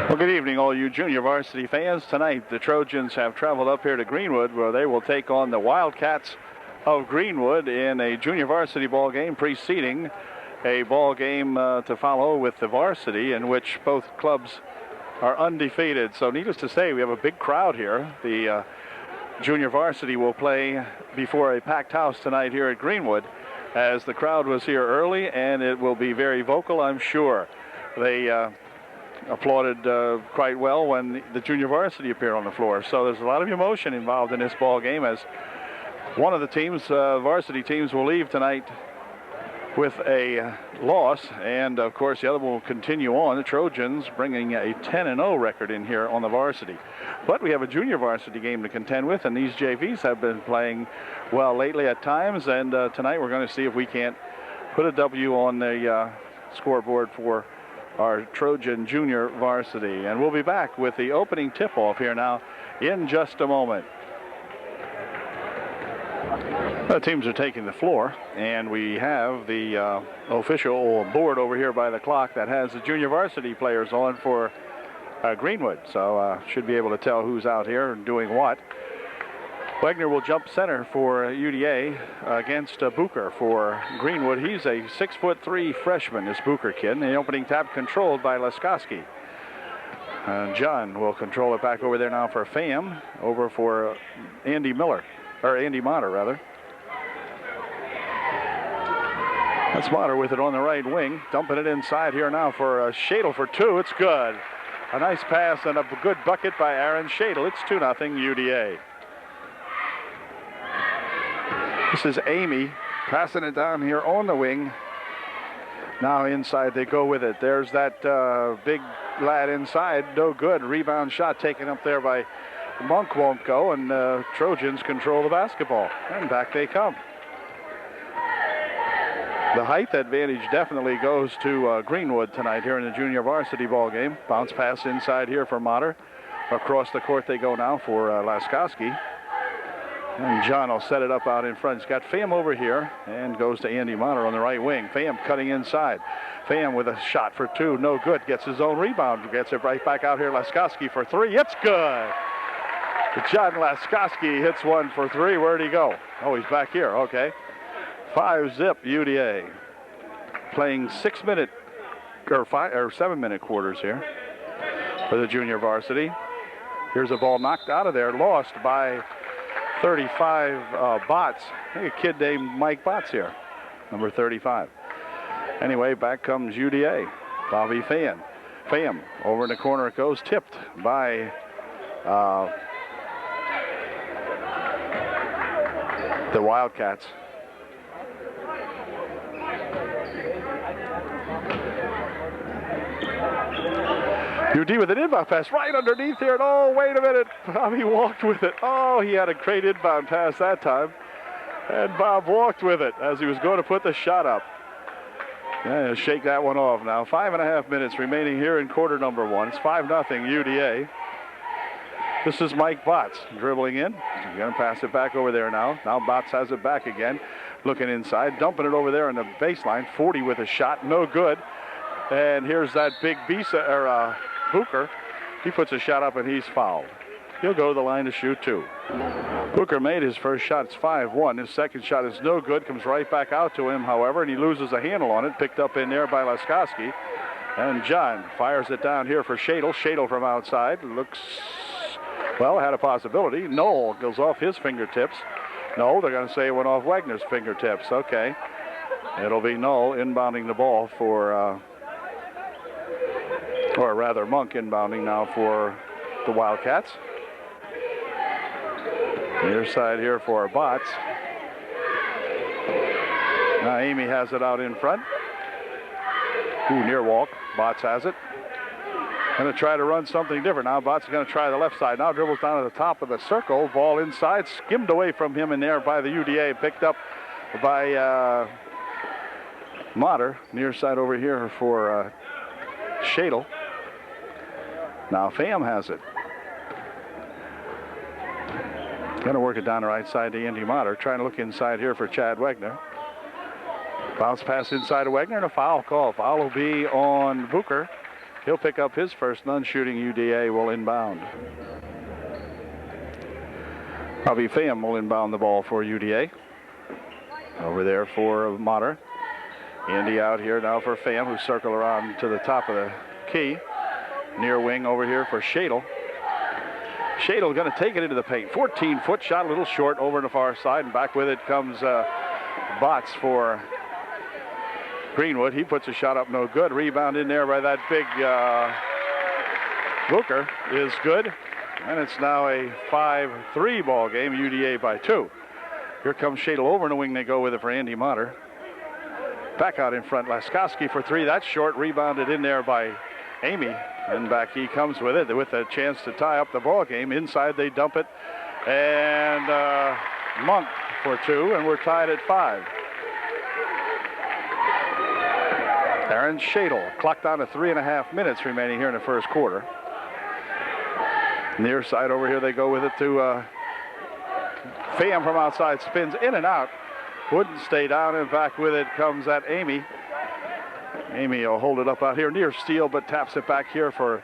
Well, good evening, all you junior varsity fans. Tonight, the Trojans have traveled up here to Greenwood, where they will take on the Wildcats of Greenwood in a junior varsity ball game preceding a ball game to follow with the varsity, in which both clubs are undefeated. So needless to say, we have a big crowd here. The junior varsity will play before a packed house tonight here at Greenwood, as the crowd was here early, and it will be very vocal, I'm sure. They applauded quite well when the junior varsity appeared on the floor. So there's a lot of emotion involved in this ball game, as one of the teams, varsity teams, will leave tonight with a loss, and of course the other will continue on. The Trojans bringing a 10-0 record in here on the varsity. But we have a junior varsity game to contend with, and these JVs have been playing well lately at times, and tonight we're going to see if we can't put a W on the scoreboard for our Trojan junior varsity. And we'll be back with the opening tip-off here now in just a moment. The teams are taking the floor, and we have the official board over here by the clock that has the junior varsity players on for Greenwood. So should be able to tell who's out here and doing what. Wagner will jump center for UDA against Booker for Greenwood. He's a 6'3" freshman, this Booker kid. And the opening tap controlled by Laskoski. John will control it back over there now for Pham, over for Andy Motter, rather. That's Motter with it on the right wing, dumping it inside here now for Shadle for two. It's good. A nice pass and a good bucket by Aaron Shadle. It's 2-0 UDA. This is Amy passing it down here on the wing. Now inside they go with it. There's that big lad inside. No good. Rebound shot taken up there by Monk, won't go, and Trojans control the basketball. And back they come. The height advantage definitely goes to Greenwood tonight here in the junior varsity ball game. Bounce pass inside here for Motter. Across the court they go now for Laskoski. And John will set it up out in front. He's got Pham over here and goes to Andy Motter on the right wing. Pham cutting inside. Pham with a shot for two. No good. Gets his own rebound. Gets it right back out here. Laskoski for three. It's good. John Laskoski hits one for three. Where'd he go? Oh, he's back here. Okay. 5-zip UDA. Playing 6-minute or 7-minute quarters here for the junior varsity. Here's a ball knocked out of there. Lost by 35 Botts. I think a kid named Mike Botts here, number 35. Anyway, back comes UDA. Bobby Pham. Pham over in the corner it goes, tipped by the Wildcats. UD with an inbound pass right underneath here. And oh, wait a minute. Bobby walked with it. Oh, he had a great inbound pass that time. And Bob walked with it as he was going to put the shot up. Yeah, shake that one off now. 5.5 minutes remaining here in quarter number one. It's 5-0 UDA. This is Mike Botts dribbling in. He's going to pass it back over there now. Now Botts has it back again. Looking inside, dumping it over there on the baseline. 40 with a shot, no good. And here's that big Booker. He puts a shot up and he's fouled. He'll go to the line to shoot two. Booker made his first shot. It's 5-1. His second shot is no good. Comes right back out to him, however, and he loses a handle on it. Picked up in there by Laskoski. And John fires it down here for Shadle. Shadle from outside. Looks, well, had a possibility. Knoll goes off his fingertips. No, they're going to say it went off Wagner's fingertips. Okay. It'll be Knoll inbounding the ball for... or rather Monk inbounding now for the Wildcats. Near side here for Botts. Now Amy has it out in front. Near walk. Botts has it. Going to try to run something different. Now Botts is going to try the left side. Now dribbles down to the top of the circle. Ball inside. Skimmed away from him in there by the UDA. Picked up by Motter. Near side over here for Shadle. Now Pham has it. Going to work it down the right side to Andy Motter. Trying to look inside here for Chad Wagner. Bounce pass inside to Wagner and a foul call. Foul will be on Booker. He'll pick up his first non-shooting. UDA will inbound. Bobby Pham will inbound the ball for UDA. Over there for Motter. Andy out here now for Pham, who circle around to the top of the key. Near wing over here for Shadle. Shadle going to take it into the paint. 14-foot shot, a little short over on the far side, and back with it comes Botts for Greenwood. He puts a shot up, no good. Rebound in there by that big Booker is good. And it's now a 5-3 ball game, UDA by 2. Here comes Shadle over in the wing. They go with it for Andy Motter. Back out in front, Laskowski for 3. That's short, rebounded in there by Amy. And back he comes with it with a chance to tie up the ball game. Inside they dump it. And Monk for 2, and we're tied at 5. Aaron Shadle clocked down to 3.5 minutes remaining here in the first quarter. Near side over here, they go with it to Pham from outside, spins in and out. Wouldn't stay down, and back with it comes that Amy. Amy will hold it up out here near steal, but taps it back here for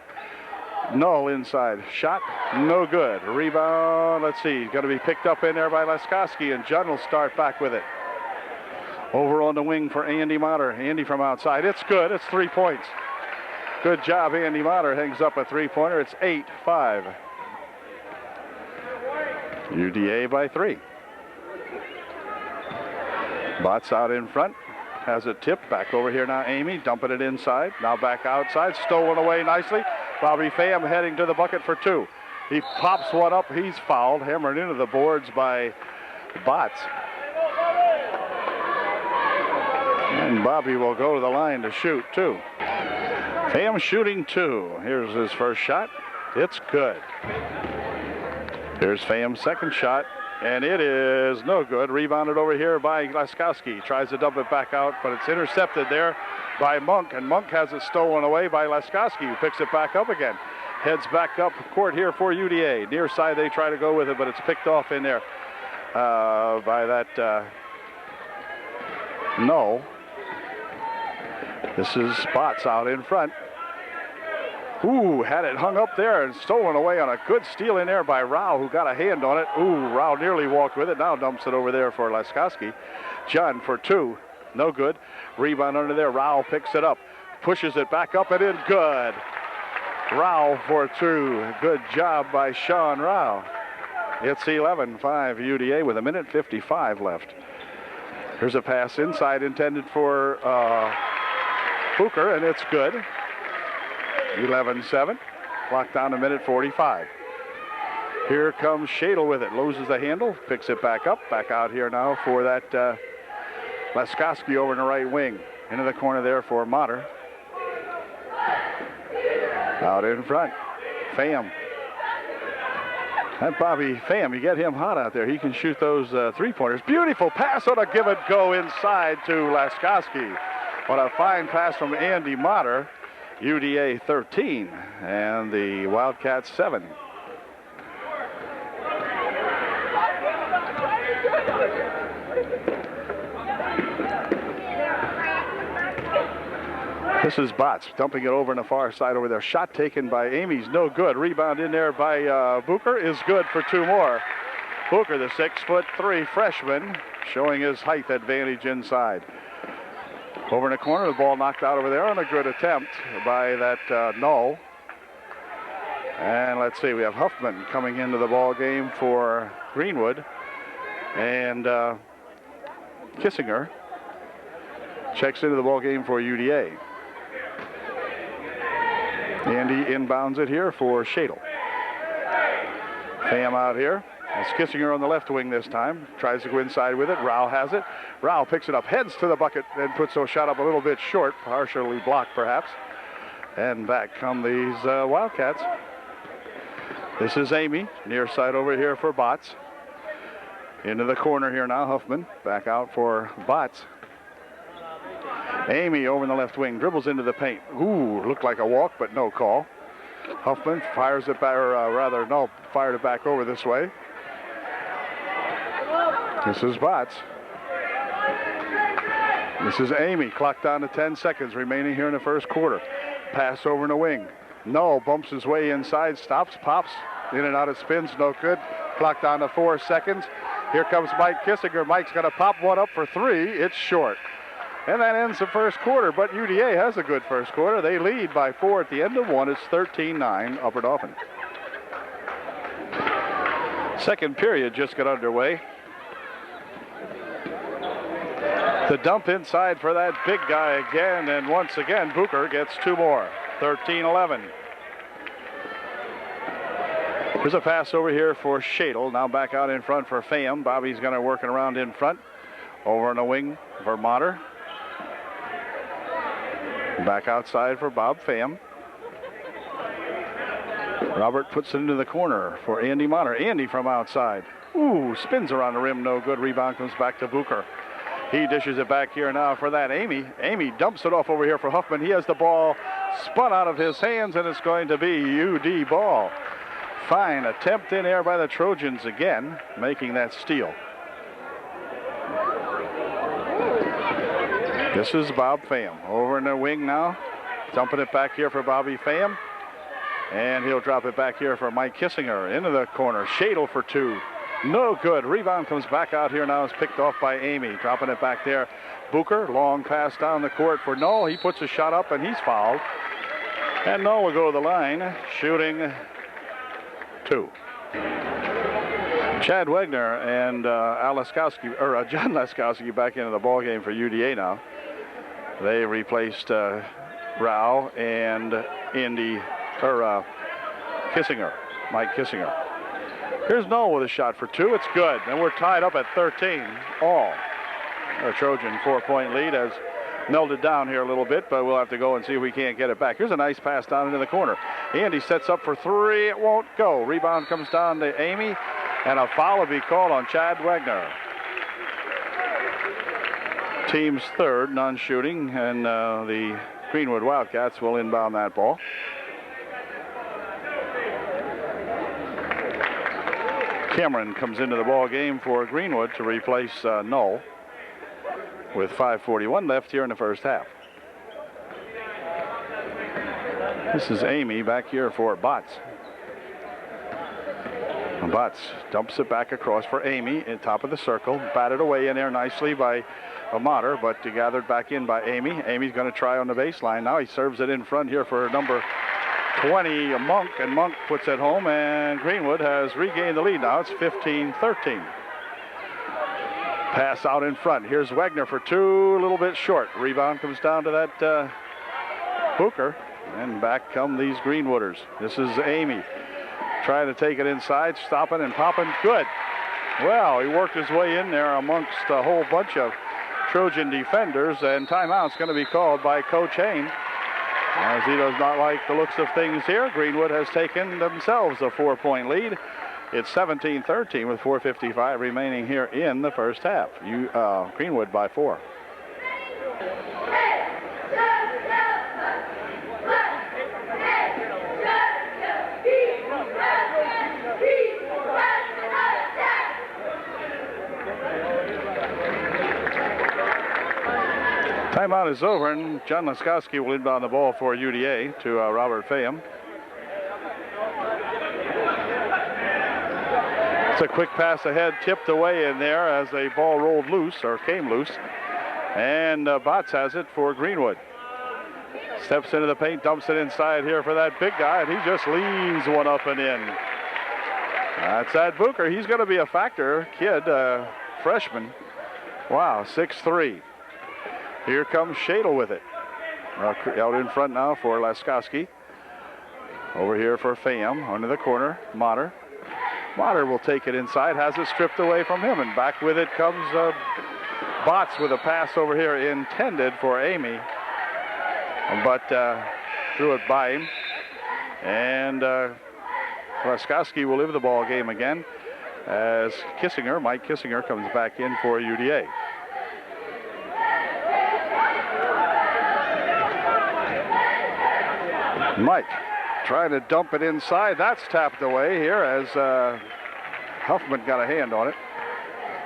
Null inside. Shot, no good. Rebound, let's see, going to be picked up in there by Laskowski, and Judd will start back with it. Over on the wing for Andy Motter. Andy from outside, it's good, it's 3 points. Good job, Andy Motter hangs up a 3-pointer. It's 8-5. UDA by 3. Botts out in front. Has it tipped. Back over here now, Amy. Dumping it inside. Now back outside. Stolen away nicely. Bobby Pham heading to the bucket for 2. He pops one up. He's fouled. Hammered into the boards by Botts. And Bobby will go to the line to shoot 2. Pham shooting 2. Here's his first shot. It's good. Here's Pham's second shot, and it is no good. Rebounded over here by Laskowski. Tries to dump it back out, but it's intercepted there by Monk, and Monk has it stolen away by Laskowski, who picks it back up again. Heads back up court here for UDA. Near side, they try to go with it, but it's picked off in there by that Null. This is Spots out in front. Ooh, had it hung up there and stolen away on a good steal in there by Rao, who got a hand on it. Ooh, Rao nearly walked with it. Now dumps it over there for Laskowski. John for 2. No good. Rebound under there. Rao picks it up. Pushes it back up and in. Good. Rao for 2. Good job by Sean Rao. It's 11-5 UDA with 1:55 left. Here's a pass inside intended for Booker, and it's good. 11-7. Clock down to 1:45. Here comes Shadle with it. Loses the handle. Picks it back up. Back out here now for that Laskowski over in the right wing. Into the corner there for Motter. Out in front. Pham. That Bobby Pham, you get him hot out there. He can shoot those 3-pointers. Beautiful pass on a give and go inside to Laskowski. What a fine pass from Andy Motter. UDA 13 and the Wildcats 7. This is Botts dumping it over on the far side over there. Shot taken by Amy's no good. Rebound in there by Booker is good for 2 more. Booker, the 6'3" freshman, showing his height advantage inside. Over in the corner, the ball knocked out over there on a good attempt by that Null. And let's see, we have Huffman coming into the ball game for Greenwood. And Kissinger checks into the ball game for UDA. Andy inbounds it here for Shadle. Pham out here. It's Kissinger on the left wing this time. Tries to go inside with it. Rao has it. Rao picks it up, heads to the bucket, and puts a shot up a little bit short, partially blocked perhaps. And back come these Wildcats. This is Amy, near side over here for Botts. Into the corner here now, Huffman. Back out for Botts. Amy over in the left wing, dribbles into the paint. Ooh, looked like a walk, but no call. Huffman fires it back, or no, fired it back over this way. This is Botts. This is Amy, clock down to 10 seconds remaining here in the first quarter. Pass over in the wing. No, bumps his way inside, stops, pops, in and out of spins, no good. Clock down to 4 seconds. Here comes Mike Kissinger. Mike's going to pop one up for 3. It's short. And that ends the first quarter, but UDA has a good first quarter. They lead by 4 at the end of 1. It's 13-9, Upper Dauphin. Second period just got underway. The dump inside for that big guy again, and once again, Booker gets 2 more. 13-11. There's a pass over here for Shadle. Now back out in front for Pham. Bobby's going to work it around in front. Over in the wing for Motter. Back outside for Bob Pham. Robert puts it into the corner for Andy Motter. Andy from outside. Ooh, spins around the rim, no good. Rebound comes back to Booker. He dishes it back here now for that Amy. Amy dumps it off over here for Huffman. He has the ball spun out of his hands, and it's going to be UD ball. Fine attempt in air by the Trojans again, making that steal. This is Bob Pham over in the wing now. Dumping it back here for Bobby Pham. And he'll drop it back here for Mike Kissinger into the corner. Shadle for 2. No good. Rebound comes back out here now. It's picked off by Amy. Dropping it back there. Booker, long pass down the court for Null. He puts a shot up and he's fouled. And Null will go to the line, shooting 2. Chad Wegner and John Laskowski back into the ball game for UDA now. They replaced Rao and Kissinger, Mike Kissinger. Here's Null with a shot for 2. It's good. And we're tied up at 13 all. The Trojan 4-point lead has melted down here a little bit, but we'll have to go and see if we can't get it back. Here's a nice pass down into the corner. Andy sets up for 3. It won't go. Rebound comes down to Amy, and a foul will be called on Chad Wegner. Team's third non-shooting, and the Greenwood Wildcats will inbound that ball. Cameron comes into the ball game for Greenwood to replace Null with 5:41 left here in the first half. This is Amy back here for Botts. Botts dumps it back across for Amy at top of the circle. Batted away in there nicely by Motter, but gathered back in by Amy. Amy's going to try on the baseline. Now he serves it in front here for number 20, Monk, and Monk puts it home, and Greenwood has regained the lead now. It's 15-13. Pass out in front. Here's Wegner for 2, a little bit short. Rebound comes down to that Booker, and back come these Greenwooders. This is Amy trying to take it inside, stopping and popping. Good. Well, he worked his way in there amongst a whole bunch of Trojan defenders, and timeout's going to be called by Coach Hain, as he does not like the looks of things here. Greenwood has taken themselves a 4-point lead. It's 17-13 with 4:55 remaining here in the first half. Greenwood by 4. Timeout is over, and John Laskowski will inbound the ball for UDA to Robert Pham. It's a quick pass ahead, tipped away in there as the ball rolled loose, or came loose. And Botts has it for Greenwood. Steps into the paint, dumps it inside here for that big guy, and he just leans one up and in. That's that Booker. He's going to be a factor. Kid, freshman. Wow, 6'3". Here comes Shadle with it. Out in front now for Laskowski. Over here for Pham, under the corner, Motter. Motter will take it inside, has it stripped away from him, and back with it comes Botts with a pass over here intended for Amy, but threw it by him. And Laskowski will live the ball game again as Mike Kissinger comes back in for UDA. Mike trying to dump it inside. That's tapped away here as Huffman got a hand on it.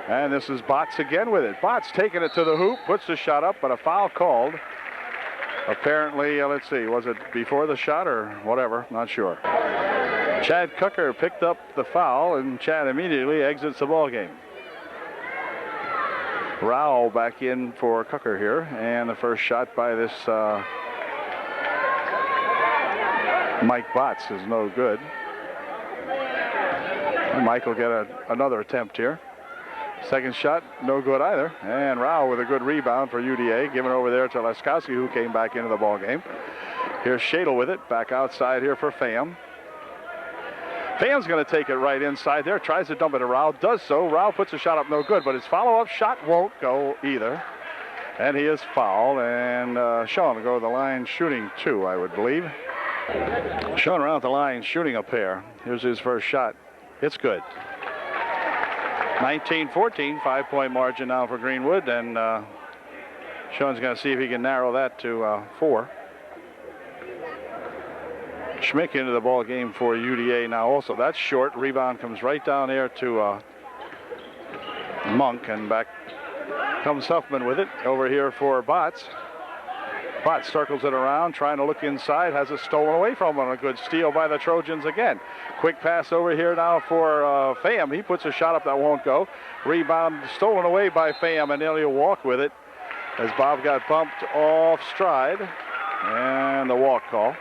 And this is Botts again with it. Botts taking it to the hoop, puts the shot up, but a foul called Apparently, let's see, was it before the shot or whatever? Not sure. Chad Cooker picked up the foul, and Chad immediately exits the ball game. Rao back in for Cooker here, and the first shot by this Mike Botts is no good. And Mike will get another attempt here. Second shot, no good either. And Rao with a good rebound for UDA, given over there to Laskowski, who came back into the ball game. Here's Shadle with it, back outside here for Pham. Pham's going to take it right inside there, tries to dump it to Rao, does so. Rao puts a shot up, no good, but his follow-up shot won't go either. And he is fouled, and Sean will go to the line shooting 2, I would believe. Sean around the line shooting a pair. Here's his first shot. It's good. 19-14, 5-point margin now for Greenwood, and Sean's going to see if he can narrow that to 4. Schmick into the ball game for UDA now also. That's short. Rebound comes right down there to Monk, and back comes Huffman with it over here for Botts. Botts circles it around, trying to look inside, has it stolen away from him. A good steal by the Trojans again. Quick pass over here now for Pham. He puts a shot up that won't go. Rebound stolen away by Pham, and he'll walk with it as Bob got bumped off stride. And the walk call.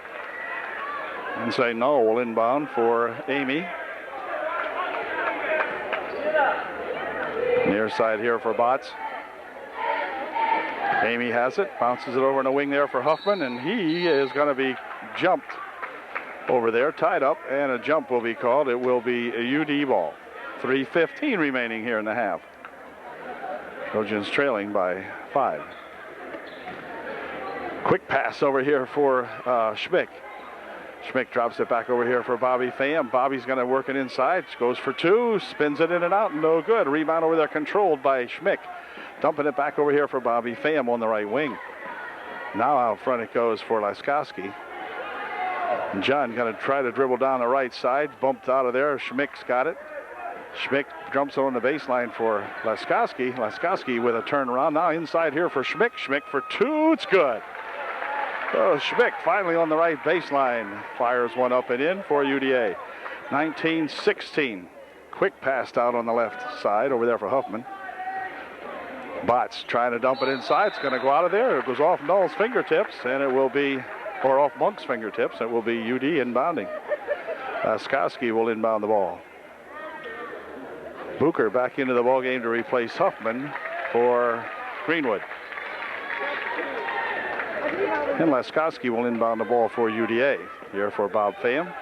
And say no, will inbound for Amy. Near side here for Botts. Amy has it, bounces it over in the wing there for Huffman, and he is going to be jumped over there, tied up, and a jump will be called. It will be a UD ball. 3:15 remaining here in the half. Trojans trailing by 5. Quick pass over here for Schmick. Schmick drops it back over here for Bobby Pham. Bobby's going to work it inside, goes for 2, spins it in and out, no good. Rebound over there controlled by Schmick. Dumping it back over here for Bobby Pham on the right wing. Now out front it goes for Laskowski. And John going to try to dribble down the right side. Bumped out of there. Schmick's got it. Schmick jumps on the baseline for Laskowski. Laskowski with a turnaround. Now inside here for Schmick. Schmick for 2. It's good. So Schmick finally on the right baseline. Fires one up and in for UDA. 19-16. Quick pass out on the left side over there for Huffman. Botts trying to dump it inside. It's going to go out of there. It goes off Null's fingertips, and it will be, or off Monk's fingertips. It will be UD inbounding. Laskowski will inbound the ball. Booker back into the ball game to replace Huffman for Greenwood. And Laskowski will inbound the ball for UDA. Here for Bob Pham.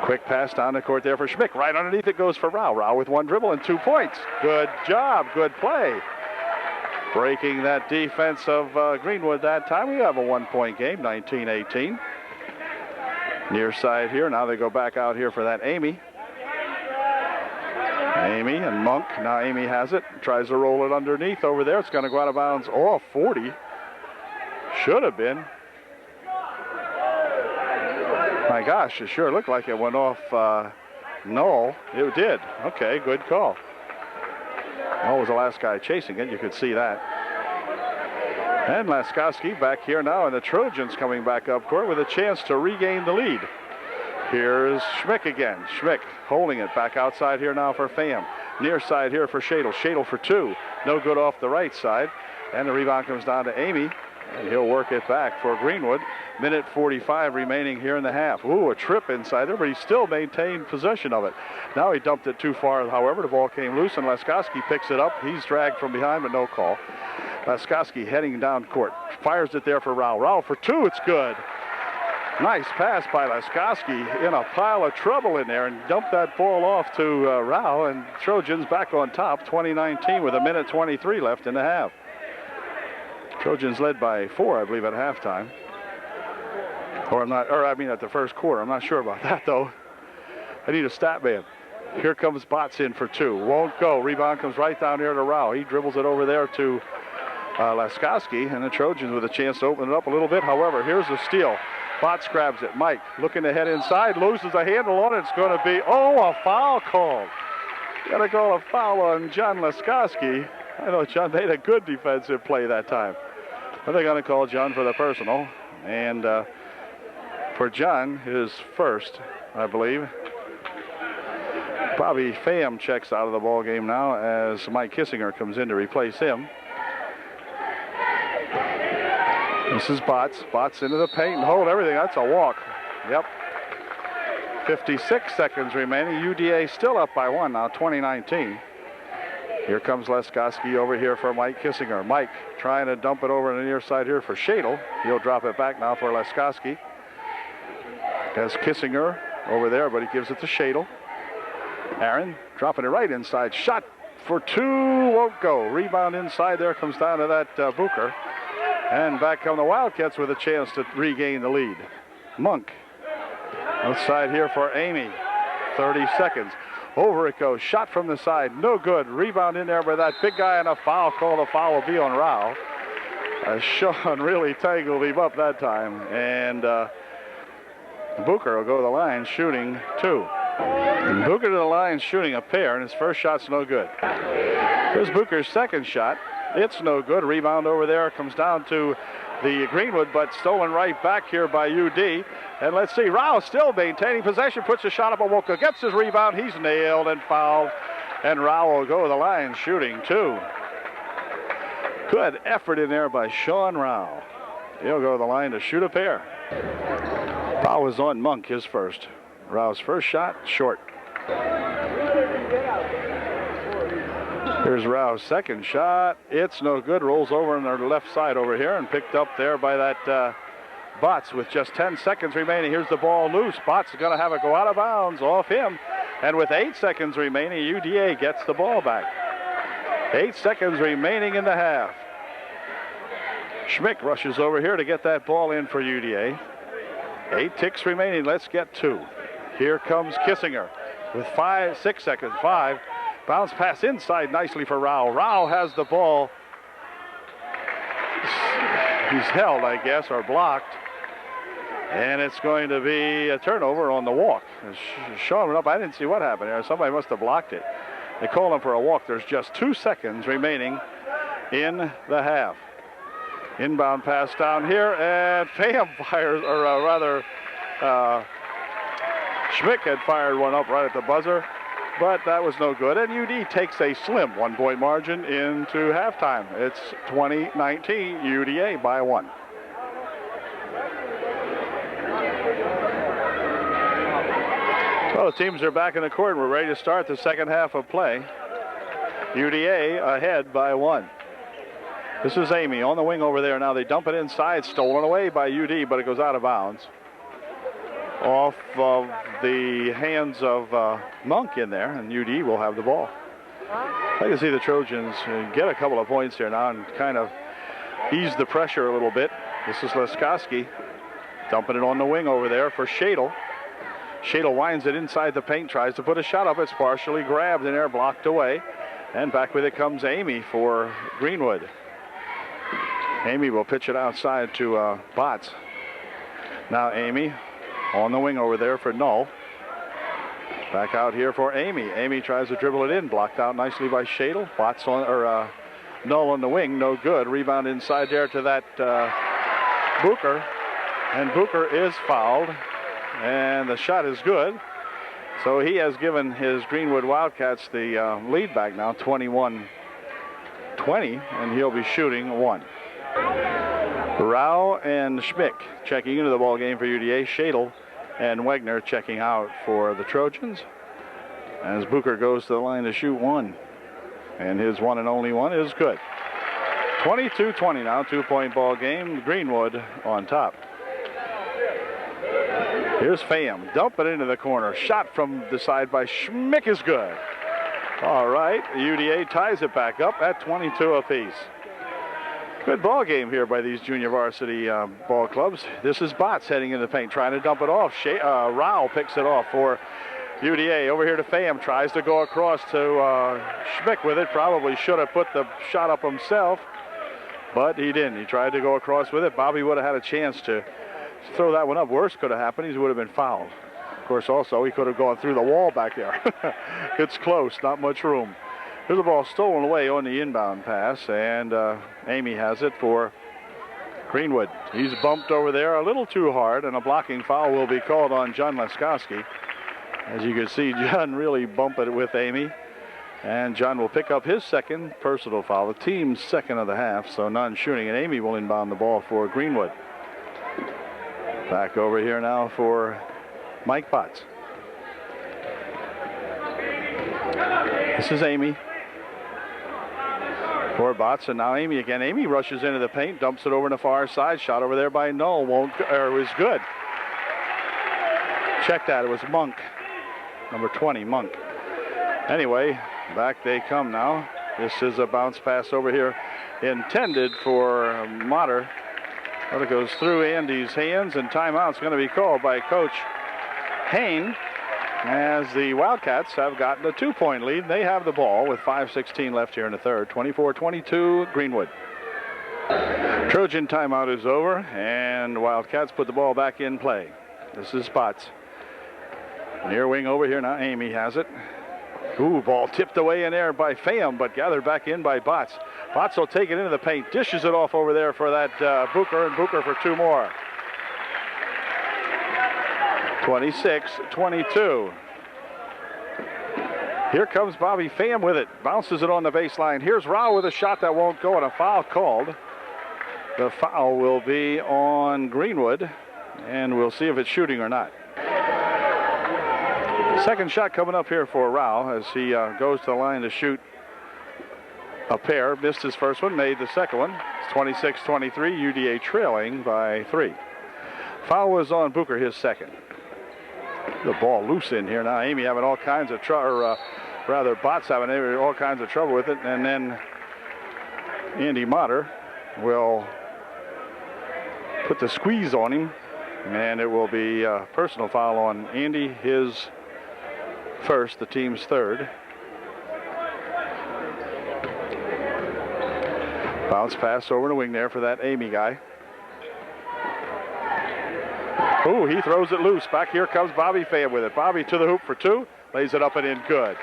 Quick pass down the court there for Schmick. Right underneath it goes for Rao. Rao with 1 dribble and 2 points. Good job, good play. Breaking that defense of Greenwood that time. We have a 1-point game, 19-18. Near side here. Now they go back out here for that Amy. Amy and Monk. Now Amy has it. Tries to roll it underneath over there. It's going to go out of bounds off 40. Should have been. My gosh, it sure looked like it went off Null. It did. Okay, good call. Null was the last guy chasing it. You could see that. And Laskowski back here now, and the Trojans coming back up court with a chance to regain the lead. Here's Schmick again. Schmick holding it back outside here now for Pham. Near side here for Shadle. Shadle for 2. No good off the right side. And the rebound comes down to Amy. And he'll work it back for Greenwood. Minute 45 remaining here in the half. Ooh, a trip inside there, but he still maintained possession of it. Now he dumped it too far, however. The ball came loose, and Laskowski picks it up. He's dragged from behind, but no call. Laskowski heading down court. Fires it there for Rao. Rao for 2. It's good. Nice pass by Laskowski in a pile of trouble in there, and dumped that ball off to Rao, and Trojans back on top, 20-19 with a minute 23 left in the half. Trojans led by 4, I believe, at halftime. At the first quarter. I'm not sure about that, though. I need a stat man. Here comes Botts in for 2. Won't go. Rebound comes right down here to Rao. He dribbles it over there to Laskowski, and the Trojans with a chance to open it up a little bit. However, here's the steal. Botts grabs it. Mike looking to head inside, loses a handle on it. It's going to be, a foul called. Got to call a foul on John Laskowski. I know John made a good defensive play that time. But they're going to call John for the personal. And for John, his first, I believe. Bobby Pham checks out of the ball game now as Mike Kissinger comes in to replace him. This is Botts. Botts into the paint and hold everything. That's a walk. Yep. 56 seconds remaining. UDA still up by 1 now, 20-19. Here comes Leskoski over here for Mike Kissinger. Mike trying to dump it over on the near side here for Shadle. He'll drop it back now for Leskoski. Has Kissinger over there, but he gives it to Shadle. Aaron dropping it right inside. Shot for 2, won't go. Rebound inside there, comes down to that Booker. And back come the Wildcats with a chance to regain the lead. Monk outside here for Amy. 30 seconds. Over it goes. Shot from the side. No good. Rebound in there by that big guy, and a foul call. The foul will be on Rao. Sean really tangled him up that time. And Booker will go to the line shooting 2. And Booker to the line shooting a pair, and his first shot's no good. Here's Booker's second shot. It's no good. Rebound over there comes down to the Greenwood, but stolen right back here by UD. And let's see, Rao still maintaining possession, puts a shot up. Awoka gets his rebound. He's nailed and fouled. And Rao will go to the line shooting 2. Good effort in there by Sean Rao. He'll go to the line to shoot a pair. Foul was on Monk, his first. Rao's first shot, short. Here's Rao's second shot. It's no good. Rolls over on their left side over here and picked up there by that Botts with just 10 seconds remaining. Here's the ball loose. Botts is going to have it go out of bounds off him. And with 8 seconds remaining, UDA gets the ball back. 8 seconds remaining in the half. Schmick rushes over here to get that ball in for UDA. 8 ticks remaining. Let's get 2. Here comes Kissinger with 6 seconds. 5. Bounce pass inside nicely for Rao. Rao has the ball. He's held, I guess, or blocked. And it's going to be a turnover on the walk. Sean went up. I didn't see what happened there. Somebody must have blocked it. They called him for a walk. There's just 2 seconds remaining in the half. Inbound pass down here, and Pham fires, or rather, Schmick had fired one up right at the buzzer, but that was no good. And UD takes a slim 1-point margin into halftime. It's 20-19, UDA by 1. Well, the teams are back in the court. We're ready to start the second half of play. UDA ahead by 1. This is Amy on the wing over there. Now they dump it inside, stolen away by UD, but it goes out of bounds. Off of the hands of Monk in there, and UD will have the ball. I can see the Trojans get a couple of points here now and kind of ease the pressure a little bit. This is Leskoski dumping it on the wing over there for Shadle. Shadle winds it inside the paint, tries to put a shot up. It's partially grabbed in there, blocked away. And back with it comes Amy for Greenwood. Amy will pitch it outside to Botts. Now Amy on the wing over there for Null. Back out here for Amy. Amy tries to dribble it in, blocked out nicely by Shadle. Botts on, or Null on the wing, no good. Rebound inside there to that Booker. And Booker is fouled. And the shot is good. So he has given his Greenwood Wildcats the lead back now, 21-20, and he'll be shooting 1. Rao and Schmick checking into the ball game for UDA. Shadle and Wegner checking out for the Trojans as Booker goes to the line to shoot 1. And his one and only one is good. 22-20 now, 2-point ball game. Greenwood on top. Here's Pham. Dump it into the corner. Shot from the side by Schmick is good. All right, UDA ties it back up at 22 apiece. Good ball game here by these junior varsity ball clubs. This is Botts heading into the paint, trying to dump it off. Rao picks it off for UDA. Over here to Pham, tries to go across to Schmick with it. Probably should have put the shot up himself, but he didn't. He tried to go across with it. Bobby would have had a chance to throw that one up. Worse could have happened. He would have been fouled. Of course, also, he could have gone through the wall back there. It's close, not much room. Here's the ball stolen away on the inbound pass, and Amy has it for Greenwood, he's bumped over there a little too hard, and a blocking foul will be called on John Laskowski. As you can see, John really bumped it with Amy. And John will pick up his second personal foul, the team's second of the half, so none shooting, and Amy will inbound the ball for Greenwood. Back over here now for Mike Potts. This is Amy for Botts, and now Amy again. Amy rushes into the paint, dumps it over to the far side. Shot over there by Null, was good. Check that, it was Monk, number 20, Monk. Anyway, back they come now. This is a bounce pass over here intended for Motter. But it goes through Andy's hands, and timeout's going to be called by Coach Hain as the Wildcats have gotten a 2-point lead. They have the ball with 5:16 left here in the third. 24-22 Greenwood. Trojan timeout is over, and Wildcats put the ball back in play. This is Potts. Near wing over here now. Amy has it. Ooh, ball tipped away in there by Pham, but gathered back in by Botts. Botts will take it into the paint, dishes it off over there for that Booker, and Booker for two more. 26-22. Here comes Bobby Pham with it. Bounces it on the baseline. Here's Rao with a shot that won't go, and a foul called. The foul will be on Greenwood, and we'll see if it's shooting or not. Second shot coming up here for Rao as he goes to the line to shoot a pair. Missed his first one, made the second one. It's 26-23, UDA trailing by 3. Foul was on Booker, his second. The ball loose in here now. Amy having all kinds of trouble, rather Botts having all kinds of trouble with it. And then Andy Motter will put the squeeze on him. And it will be a personal foul on Andy, his first, the team's third. Bounce pass over the wing there for that Amy guy. Ooh, he throws it loose. Back here comes Bobby Pham with it. Bobby to the hoop for two. Lays it up and in good.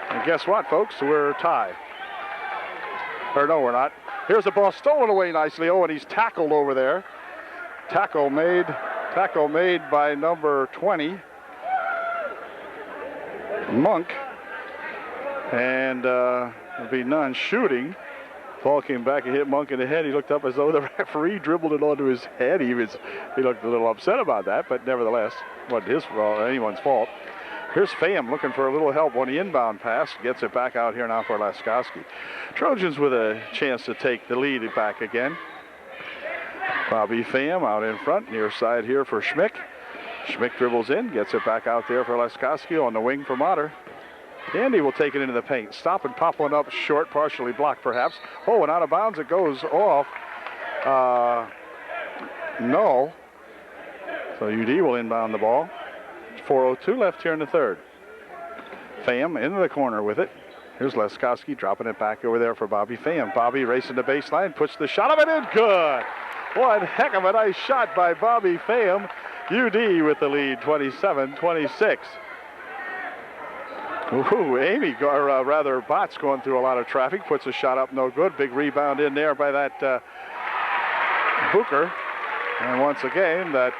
And guess what, folks? We're tied. Or no, we're not. Here's the ball stolen away nicely. Oh, and he's tackled over there. Tackle made by number 20, Monk. And it'll be none shooting. Ball came back and hit Monk in the head. He looked up as though the referee dribbled it onto his head. He looked a little upset about that, but nevertheless, wasn't his fault, anyone's fault. Here's Pham looking for a little help on the inbound pass. Gets it back out here now for Laskowski. Trojans with a chance to take the lead back again. Bobby Pham out in front, near side here for Schmick. Schmick dribbles in, gets it back out there for Laskowski on the wing for Motter. Andy will take it into the paint. Stop and pop one up short, partially blocked perhaps. Oh, and out of bounds it goes off. No. So UD will inbound the ball. 4:02 left here in the third. Pham into the corner with it. Here's Laskowski dropping it back over there for Bobby Pham. Bobby racing the baseline, puts the shot of it in. Good. One heck of a nice shot by Bobby Pham. UD with the lead, 27-26. Ooh, Amy, or rather Botts going through a lot of traffic, puts a shot up, no good. Big rebound in there by that Booker. And once again, that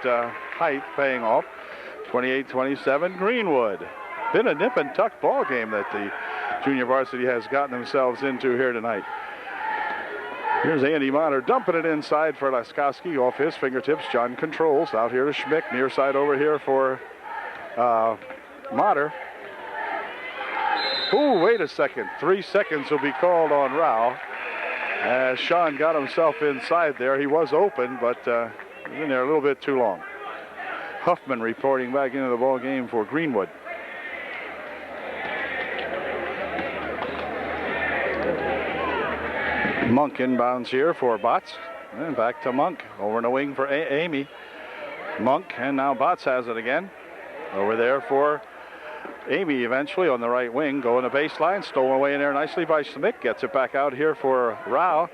height paying off. 28-27 Greenwood. Been a nip and tuck ball game that the junior varsity has gotten themselves into here tonight. Here's Andy Motter dumping it inside for Laskowski off his fingertips. John controls out here to Schmick, near side over here for Motter. Ooh, wait a second. 3 seconds will be called on Rao. As Sean got himself inside there. He was open, but was in there a little bit too long. Huffman reporting back into the ball game for Greenwood. Monk inbounds here for Botts. And back to Monk. Over in the wing for Amy. Monk, and now Botts has it again. Over there for Amy eventually on the right wing. Going to baseline. Stolen away in there nicely by Schmick. Gets it back out here for Rao.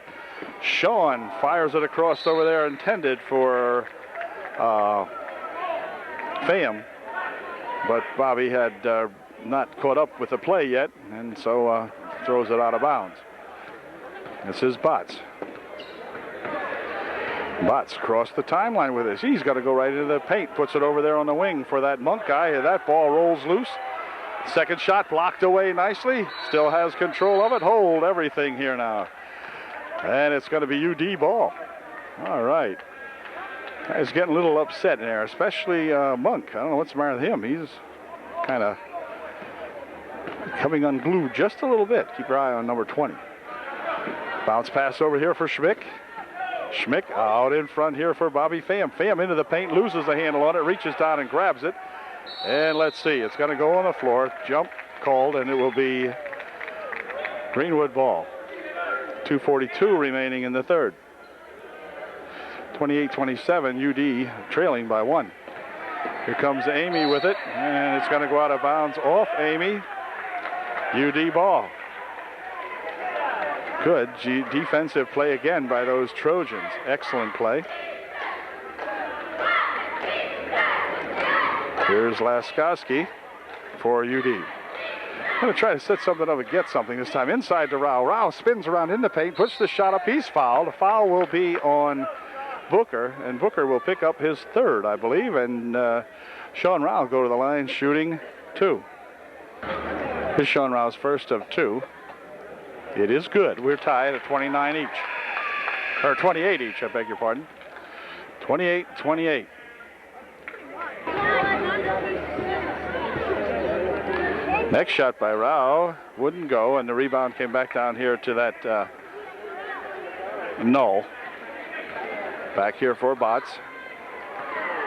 Sean fires it across over there, intended for Pham. But Bobby had not caught up with the play yet, and so throws it out of bounds. This is Botts. Botts crossed the timeline with this. He's got to go right into the paint. Puts it over there on the wing for that Monk guy. That ball rolls loose. Second shot blocked away nicely. Still has control of it. Hold everything here now. And it's going to be UD ball. All right. He's getting a little upset there, especially Monk. I don't know what's the matter with him. He's kind of coming unglued just a little bit. Keep your eye on number 20. Bounce pass over here for Schmick. Schmick out in front here for Bobby Pham. Pham into the paint, loses the handle on it, reaches down and grabs it. And let's see, it's going to go on the floor. Jump called, and it will be Greenwood ball. 2:42 remaining in the third. 28-27, UD trailing by 1. Here comes Amy with it, and it's going to go out of bounds off Amy. UD ball. Good defensive play again by those Trojans. Excellent play. Here's Laskowski for UD. Going to try to set something up and get something this time. Inside to Rao. Rao spins around in the paint, puts the shot up. He's fouled. The foul will be on Booker, and Booker will pick up his third, I believe, and Sean Rao will go to the line shooting 2. Here's Sean Rao's first of 2. It is good. We're tied at 29 each. Or 28 each, I beg your pardon. 28-28. Next shot by Rao wouldn't go, and the rebound came back down here to that Null. Back here for Botts.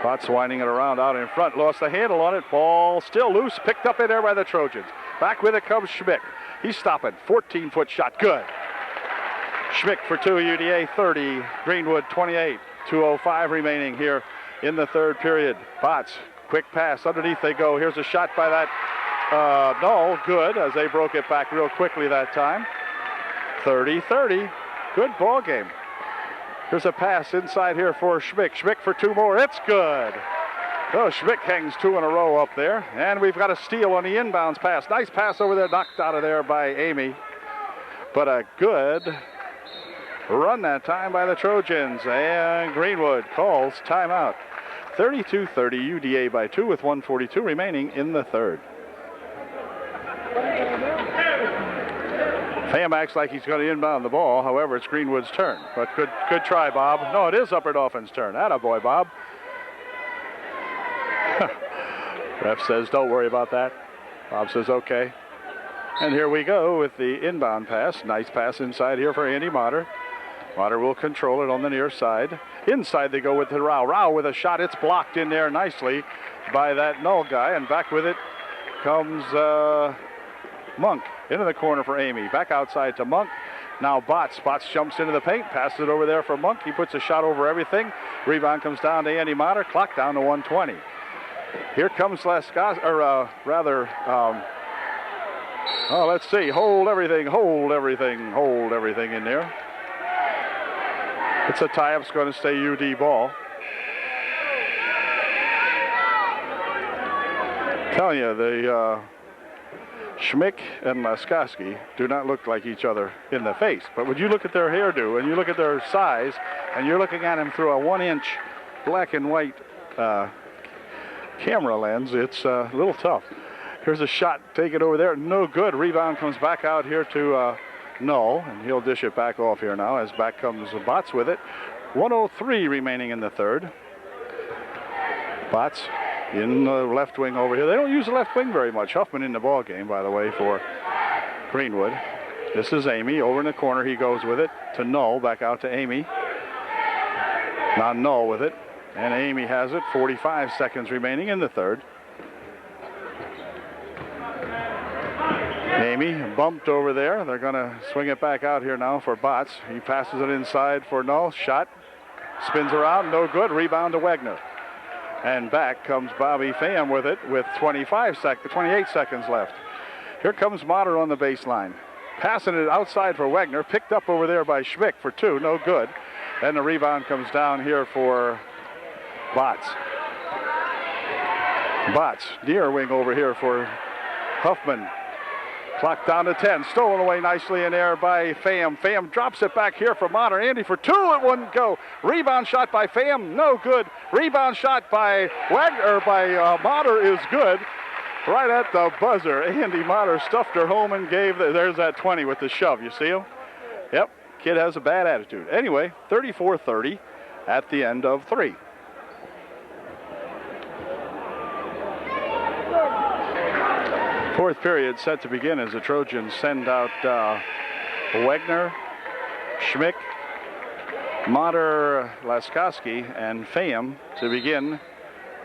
Botts winding it around out in front. Lost the handle on it. Ball still loose. Picked up in there by the Trojans. Back with it comes Schmick. He's stopping. 14-foot shot. Good. Schmick for 2. UDA 30. Greenwood 28. 2:05 remaining here in the third period. Botts. Quick pass. Underneath they go. Here's a shot by that Null. Good, as they broke it back real quickly that time. 30-30. Good ball game. Here's a pass inside here for Schmick. Schmick for 2 more. It's good. Oh, Schmick hangs 2 in a row up there. And we've got a steal on the inbounds pass. Nice pass over there, knocked out of there by Amy. But a good run that time by the Trojans. And Greenwood calls timeout. 32-30, UDA by 2 with 1:42 remaining in the third. Pham acts like he's going to inbound the ball. However, it's Greenwood's turn. But good try, Bob. No, it is Upper Dauphin's turn. Attaboy, Bob. Ref says, don't worry about that. Bob says, okay. And here we go with the inbound pass. Nice pass inside here for Andy Motter. Motter will control it on the near side. Inside they go with the Rao. Rao with a shot. It's blocked in there nicely by that Null guy. And back with it comes Monk. Into the corner for Amy. Back outside to Monk. Now Botts. Botts jumps into the paint. Passes it over there for Monk. He puts a shot over everything. Rebound comes down to Andy Motter. Clock down to 1:20. Here comes Laskowski, let's see. Hold everything in there. It's a tie-up. It's going to stay UD ball. Telling you, the Schmick and Laskowski do not look like each other in the face. But when you look at their hairdo and you look at their size and you're looking at them through a 1-inch black and white camera lens, it's a little tough. Here's a shot taken over there. No good. Rebound comes back out here to Null, and he'll dish it back off here now as back comes Botts with it. 1:03 remaining in the third. Botts in the left wing over here. They don't use the left wing very much. Huffman in the ball game, by the way, for Greenwood. This is Amy. Over in the corner, he goes with it to Null. Back out to Amy. Now Null with it. And Amy has it. 45 seconds remaining in the third. Amy bumped over there. They're going to swing it back out here now for Botts. He passes it inside for Null. Shot. Spins around. No good. Rebound to Wagner. And back comes Bobby Pham with it with 28 seconds left. Here comes Motter on the baseline. Passing it outside for Wagner. Picked up over there by Schmick for 2. No good. And the rebound comes down here for Botts. Botts, near wing over here for Huffman. Clock down to 10. Stolen away nicely in there by Pham. Pham drops it back here for Motter. Andy for two. It wouldn't go. Rebound shot by Pham. No good. Rebound shot by Motter is good. Right at the buzzer. Andy Motter stuffed her home and gave. There's that 20 with the shove. You see him? Yep. Kid has a bad attitude. Anyway, 34-30 at the end of 3. Fourth period set to begin as the Trojans send out Wegner, Schmick, Motter, Laskowski, and Pham to begin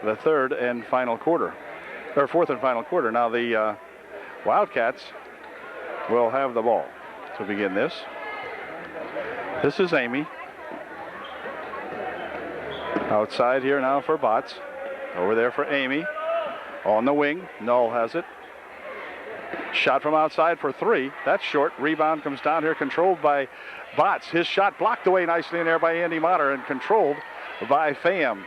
the fourth and final quarter. Now the Wildcats will have the ball to begin this. This is Amy. Outside here now for Botts. Over there for Amy. On the wing, Null has it. Shot from outside for 3. That's short. Rebound comes down here, controlled by Botts. His shot blocked away nicely in there by Andy Motter and controlled by Pham.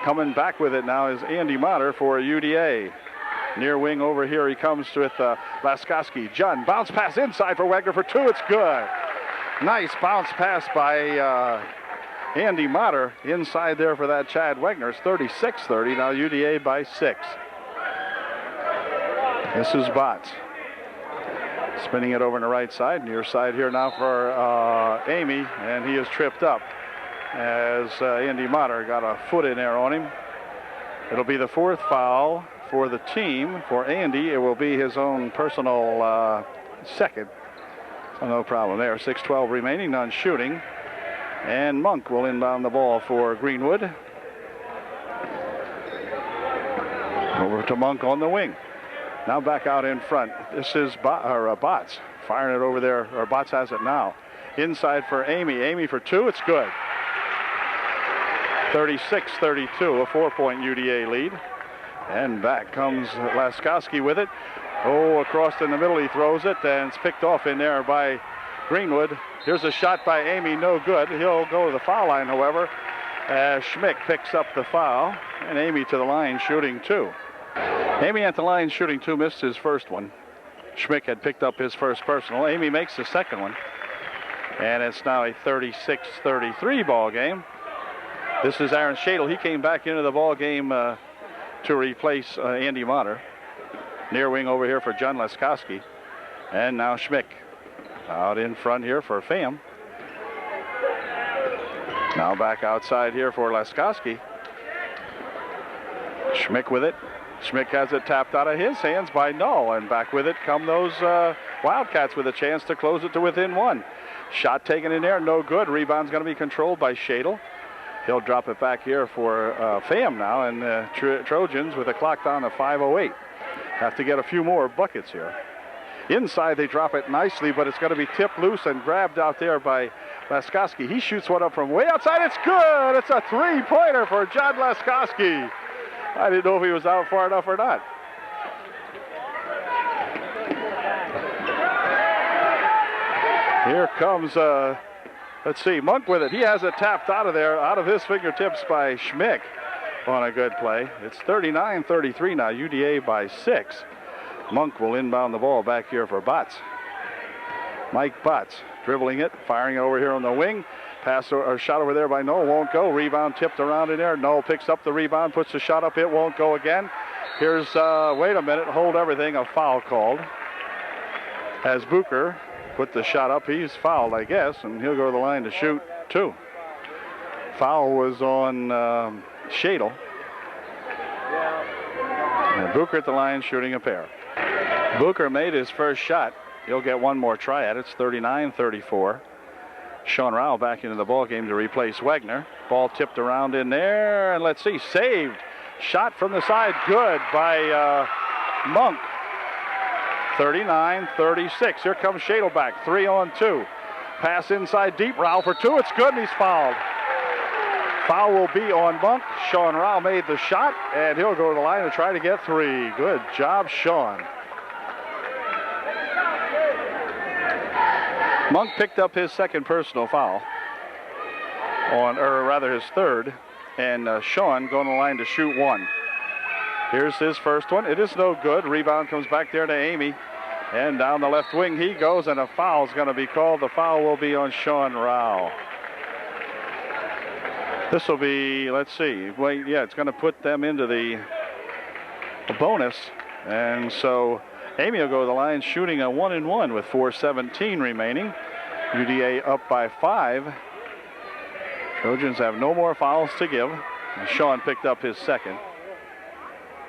Coming back with it now is Andy Motter for UDA. Near wing over here he comes with Laskowski. Jun, bounce pass inside for Wegner for 2. It's good. Nice bounce pass by Andy Motter inside there for that Chad Wegner. It's 36-30. Now UDA by 6. This is Botts. Spinning it over on the right side. Near side here now for Amy, and he is tripped up as Andy Motter got a foot in there on him. It'll be the 4th foul for the team. For Andy, it will be his own personal second. So no problem there. 6:12 remaining, none shooting. And Monk will inbound the ball for Greenwood. Over to Monk on the wing. Now back out in front. This is Botts firing it over there, or Botts has it now. Inside for Amy. Amy for 2. It's good. 36-32, a 4-point UDA lead. And back comes Laskowski with it. Oh, across in the middle he throws it, and it's picked off in there by Greenwood. Here's a shot by Amy, no good. He'll go to the foul line, however, as Schmick picks up the foul, and Amy to the line shooting 2. Amy at the line shooting 2, missed his first one. Schmick had picked up his first personal. Amy makes the second one. And it's now a 36-33 ball game. This is Aaron Shadle. He came back into the ball game to replace Andy Motter. Near wing over here for John Laskowski. And now Schmick out in front here for Pham. Now back outside here for Laskowski. Schmick with it. Schmick has it tapped out of his hands by Null, and back with it come those Wildcats with a chance to close it to within 1. Shot taken in there, no good. Rebound's going to be controlled by Shadle. He'll drop it back here for Pham now, and Trojans with a clock down to 5:08. Have to get a few more buckets here. Inside they drop it nicely, but it's going to be tipped loose and grabbed out there by Laskowski. He shoots one up from way outside. It's good. It's a 3-pointer for John Laskowski. I didn't know if he was out far enough or not. Here comes, let's see, Monk with it. He has it tapped out of there, out of his fingertips by Schmick on a good play. It's 39-33 now, UDA by 6. Monk will inbound the ball back here for Botts. Mike Botts dribbling it, firing it over here on the wing. Pass or shot over there by Noel, won't go. Rebound tipped around in there. Noel picks up the rebound, puts the shot up. It won't go again. Here's, wait a minute, hold everything. A foul called. As Booker put the shot up, he's fouled, I guess, and he'll go to the line to shoot 2. Foul was on Shadle. And Booker at the line shooting a pair. Booker made his first shot. He'll get one more try at it. It's 39-34. Sean Rowell back into the ball game to replace Wegner. Ball tipped around in there, and let's see, saved. Shot from the side, good by Monk. 39-36. Here comes Shadle back, 3-on-2. Pass inside deep, Rowell for 2. It's good, and he's fouled. Foul will be on Monk. Sean Rowell made the shot, and he'll go to the line to try to get 3. Good job, Sean. Monk picked up his second personal foul, or rather his third, and Sean going to the line to shoot 1. Here's his first one. It is no good. Rebound comes back there to Amy. And down the left wing he goes, and a foul is going to be called. The foul will be on Sean Rao. This will be, let's see, wait, yeah, it's going to put them into the bonus. And so Amy will go to the line shooting a 1-and-1 with 4:17 remaining. UDA up by 5. Trojans have no more fouls to give. And Sean picked up his second.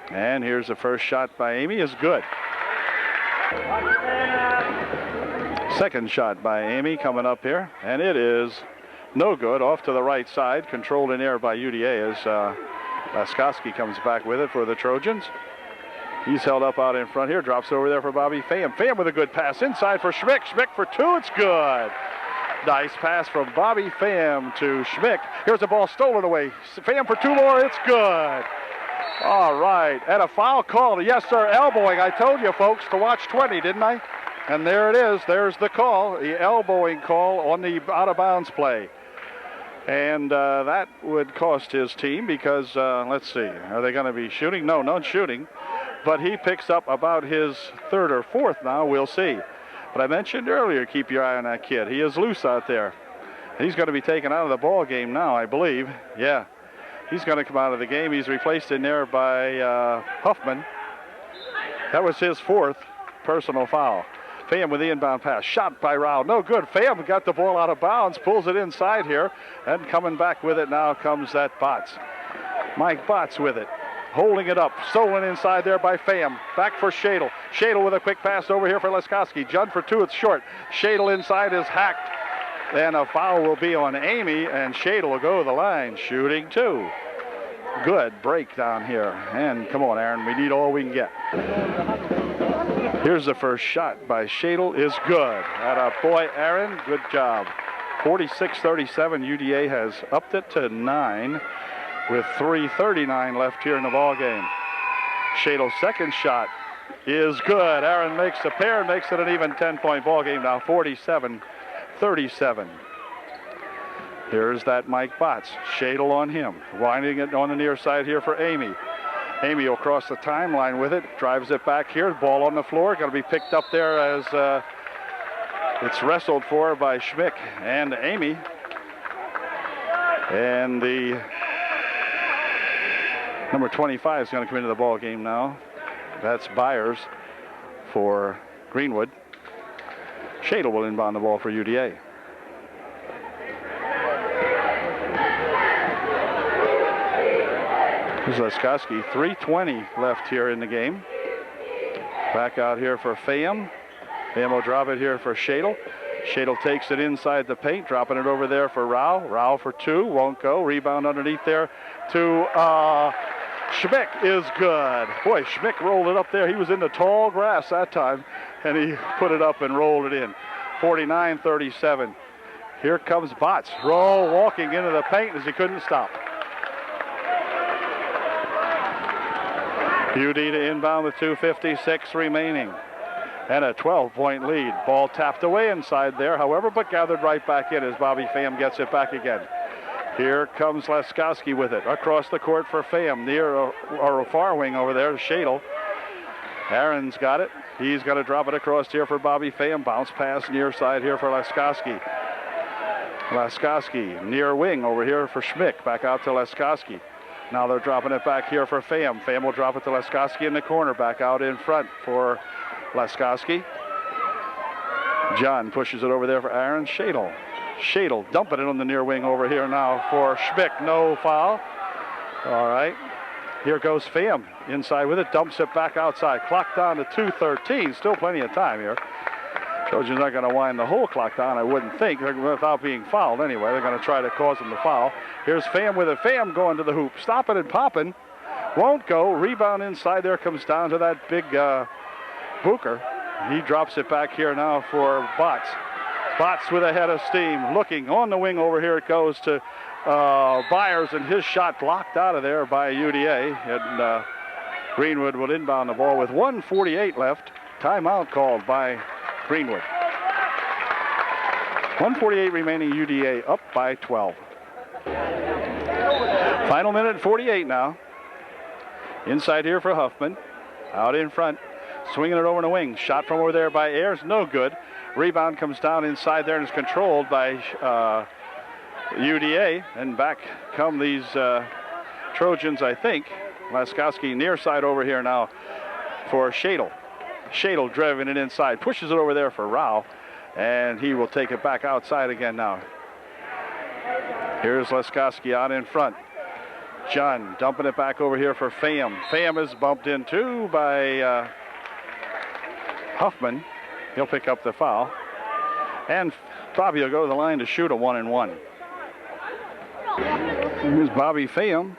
And here's the first shot by Amy, is good. Second shot by Amy coming up here, and it is no good. Off to the right side, controlled in air by UDA as Laskowski comes back with it for the Trojans. He's held up out in front here, drops over there for Bobby Pham. Pham with a good pass inside for Schmick. Schmick for 2, it's good. Nice pass from Bobby Pham to Schmick. Here's the ball stolen away. Pham for 2 more, it's good. All right, and a foul called. Yes, sir, elbowing. I told you, folks, to watch 20, didn't I? And there it is. There's the call, the elbowing call on the out-of-bounds play. And that would cost his team because, let's see, are they going to be shooting? No, not shooting. But he picks up about his 3rd or 4th now. We'll see. But I mentioned earlier, keep your eye on that kid. He is loose out there. He's going to be taken out of the ball game now, I believe. Yeah. He's going to come out of the game. He's replaced in there by Huffman. That was his 4th personal foul. Pham with the inbound pass. Shot by Rao. No good. Pham got the ball out of bounds. Pulls it inside here. And coming back with it now comes that Botts. Mike Botts with it. Holding it up. Stolen inside there by Pham. Back for Shadle. Shadle with a quick pass over here for Laskowski. Judd for 2. It's short. Shadle inside is hacked. And a foul will be on Amy, and Shadle will go to the line, shooting 2. Good break down here. And come on, Aaron, we need all we can get. Here's the first shot by Shadle, is good. Atta boy, Aaron, good job. 46-37, UDA has upped it to 9 with 3:39 left here in the ball game. Shadle's second shot is good. Aaron makes a pair and makes it an even 10-point ball game now, 47-37. Here's that Mike Botts. Shadle on him. Winding it on the near side here for Amy. Amy will cross the timeline with it. Drives it back here. Ball on the floor. Going to be picked up there as it's wrestled for by Schmick and Amy. And the number 25 is going to come into the ball game now. That's Byers for Greenwood. Shadle will inbound the ball for UDA. Here's Laskowski. 3:20 left here in the game. Back out here for Pham. Pham will drop it here for Shadle. Shadle takes it inside the paint, dropping it over there for Rao. Rao for 2, won't go. Rebound underneath there to Schmick is good. Boy, Schmick rolled it up there. He was in the tall grass that time, and he put it up and rolled it in. 49-37. Here comes Botts. Roll walking into the paint as he couldn't stop. UD to inbound with 2:56 remaining. And a 12-point lead. Ball tapped away inside there, however, but gathered right back in as Bobby Pham gets it back again. Here comes Laskowski with it. Across the court for Pham, near a far wing over there to Shadle. Aaron's got it. He's going to drop it across here for Bobby Pham. Bounce pass near side here for Laskowski. Laskowski, near wing over here for Schmick. Back out to Laskowski. Now they're dropping it back here for Pham. Pham will drop it to Laskowski in the corner. Back out in front for Laskowski. John pushes it over there for Aaron. Shadle. Shadle dumping it on the near wing over here now for Schmick. No foul. All right. Here goes Pham inside with it. Dumps it back outside. Clock down to 2:13. Still plenty of time here. Trojans aren't going to wind the whole clock down, I wouldn't think, without being fouled anyway. They're going to try to cause them to foul. Here's Pham with it. Pham going to the hoop. Stopping and popping. Won't go. Rebound inside there comes down to that big Booker. He drops it back here now for Botts. Botts with a head of steam. Looking on the wing over here. It goes to Byers, and his shot blocked out of there by UDA. And Greenwood will inbound the ball with 1:48 left. Timeout called by Greenwood. 1:48 remaining, UDA up by 12. Final minute 48 now. Inside here for Huffman. Out in front. swinging it over the wing. Shot from over there by Ayers, no good. Rebound comes down inside there and is controlled by UDA. And back come these Trojans, I think. Laskowski near side over here now for Shadle. Shadle driving it inside, pushes it over there for Rao, and he will take it back outside again now. Here's Laskowski out in front. John dumping it back over here for Pham. Pham is bumped in too by Huffman. He'll pick up the foul. And Bobby will go to the line to shoot a 1-and-1. Here's Bobby Pham.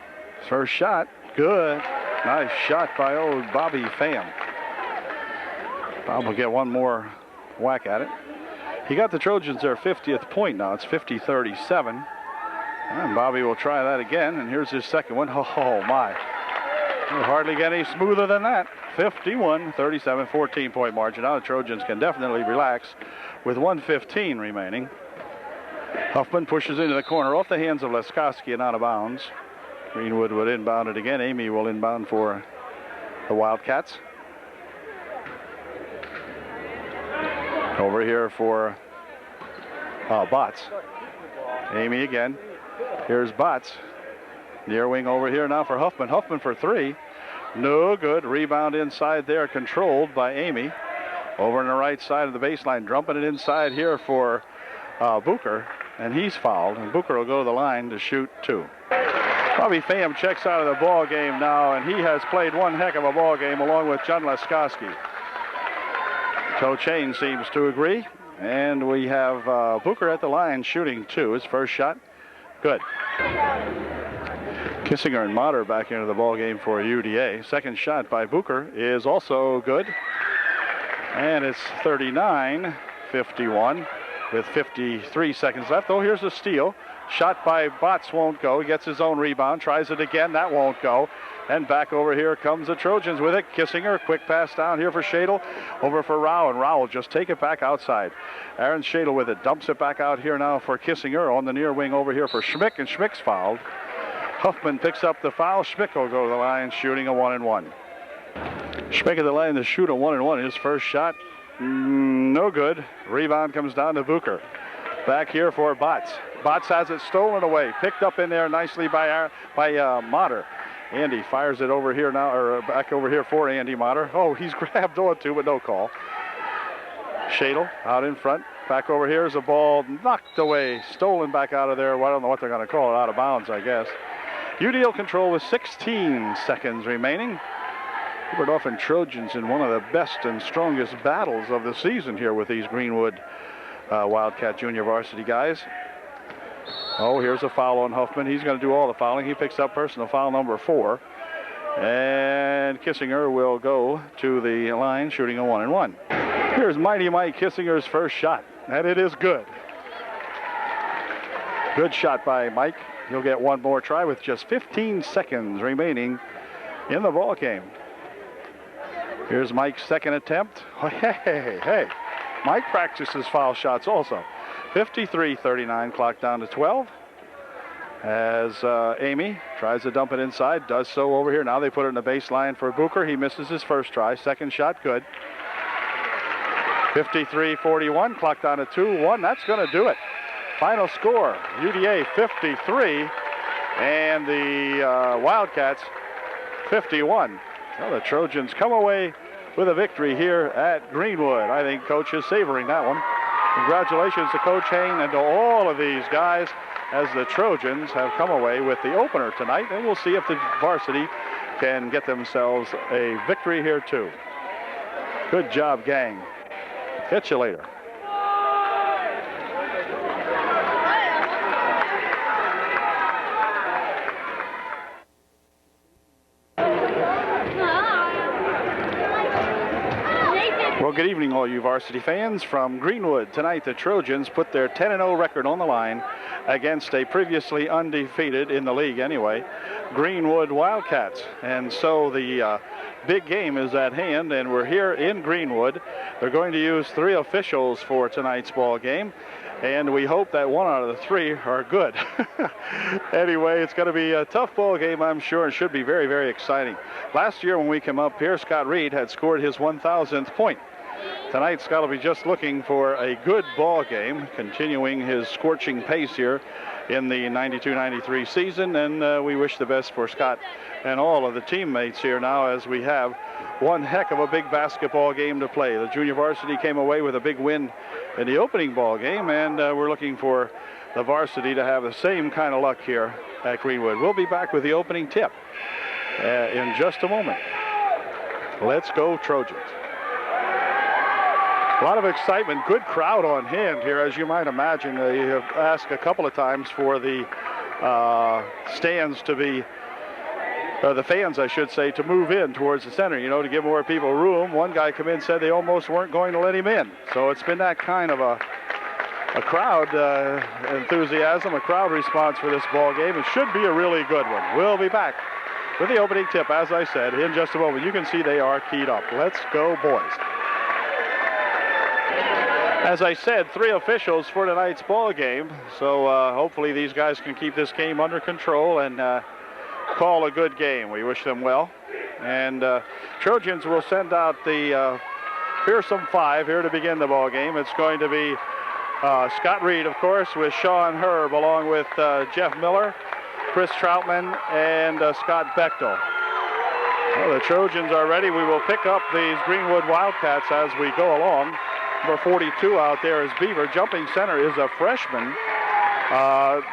First shot. Good. Nice shot by old Bobby Pham. Bob will get one more whack at it. He got the Trojans their 50th point now. It's 50-37. And Bobby will try that again. And here's his second one. Oh, my. You'll hardly get any smoother than that. 51-37, 14-point margin. Now the Trojans can definitely relax with 1:15 remaining. Huffman pushes into the corner off the hands of Laskowski and out of bounds. Greenwood would inbound it again. Amy will inbound for the Wildcats. Over here for Botts. Amy again. Here's Botts. Near wing over here now for Huffman. Huffman for three. No good. Rebound inside there, controlled by Amy. Over on the right side of the baseline, dumping it inside here for Booker. And he's fouled. And Booker will go to the line to shoot two. Bobby Pham checks out of the ball game now, and he has played one heck of a ball game along with John Laskowski. Trojan seems to agree. And we have Booker at the line shooting two. His first shot, good. Kissinger and Motter back into the ball game for UDA. Second shot by Booker is also good. And it's 39-51 with 53 seconds left. Oh, here's a steal. Shot by Botts won't go. He gets his own rebound, tries it again. That won't go. And back over here comes the Trojans with it. Kissinger, quick pass down here for Shadle. Over for Rao, and Rao will just take it back outside. Aaron Shadle with it. Dumps it back out here now for Kissinger. On the near wing over here for Schmick, and Schmick's fouled. Huffman picks up the foul. Schmick will go to the line shooting a 1-and-1. Schmick at the line to shoot a 1-and-1. His first shot, no good. Rebound comes down to Booker. Back here for Botts. Botts has it stolen away. Picked up in there nicely by Motter. Andy fires it over here now, or back over here for Andy Motter. Oh, he's grabbed onto, but no call. Shadle out in front. Back over here is a ball knocked away, stolen back out of there. Well, I don't know what they're going to call it, out of bounds, I guess. UDL control with 16 seconds remaining. We're Dauphin Trojans in one of the best and strongest battles of the season here with these Greenwood Wildcat junior varsity guys. Oh, here's a foul on Huffman. He's going to do all the fouling. He picks up personal foul number 4. And Kissinger will go to the line shooting a 1-and-1. Here's Mighty Mike Kissinger's first shot, and it is good. Good shot by Mike. He'll get one more try with just 15 seconds remaining in the ball game. Here's Mike's second attempt. Hey. Mike practices foul shots also. 53-39, clock down to 12. As Amy tries to dump it inside, does so over here. Now they put it in the baseline for Booker. He misses his first try. Second shot, good. 53-41, clock down to 2-1. That's going to do it. Final score, UDA 53 and the Wildcats 51. Well, the Trojans come away with a victory here at Greenwood. I think Coach is savoring that one. Congratulations to Coach Hain and to all of these guys as the Trojans have come away with the opener tonight, and we'll see if the varsity can get themselves a victory here too. Good job, gang. Catch you later. Well, good evening, all you varsity fans from Greenwood. Tonight, the Trojans put their 10-0 record on the line against a previously undefeated, in the league anyway, Greenwood Wildcats. And so the big game is at hand, and we're here in Greenwood. They're going to use 3 officials for tonight's ball game. and we hope that 1 out of the 3 are good. Anyway, it's going to be a tough ball game, I'm sure, and should be very, very exciting. Last year when we came up here, Scott Reed had scored his 1,000th point. Tonight, Scott will be just looking for a good ball game, continuing his scorching pace here in the 92-93 season, and we wish the best for Scott and all of the teammates here now, as we have one heck of a big basketball game to play. The junior varsity came away with a big win in the opening ball game, and we're looking for the varsity to have the same kind of luck here at Greenwood. We'll be back with the opening tip in just a moment. Let's go Trojans. A lot of excitement, good crowd on hand here, as you might imagine. They have asked a couple of times for the stands to be, the fans, I should say, to move in towards the center, you know, to give more people room. One guy come in and said they almost weren't going to let him in. So it's been that kind of a crowd enthusiasm, a crowd response for this ball game. It should be a really good one. We'll be back with the opening tip, as I said, in just a moment. You can see they are keyed up. Let's go, boys. As I said, 3 officials for tonight's ball game, so hopefully these guys can keep this game under control and call a good game. We wish them well. And Trojans will send out the fearsome 5 here to begin the ball game. It's going to be Scott Reed, of course, with Sean Herb, along with Jeff Miller, Chris Troutman, and Scott Bechtel. Well, the Trojans are ready. We will pick up these Greenwood Wildcats as we go along. Number 42 out there is Beaver. Jumping center is a freshman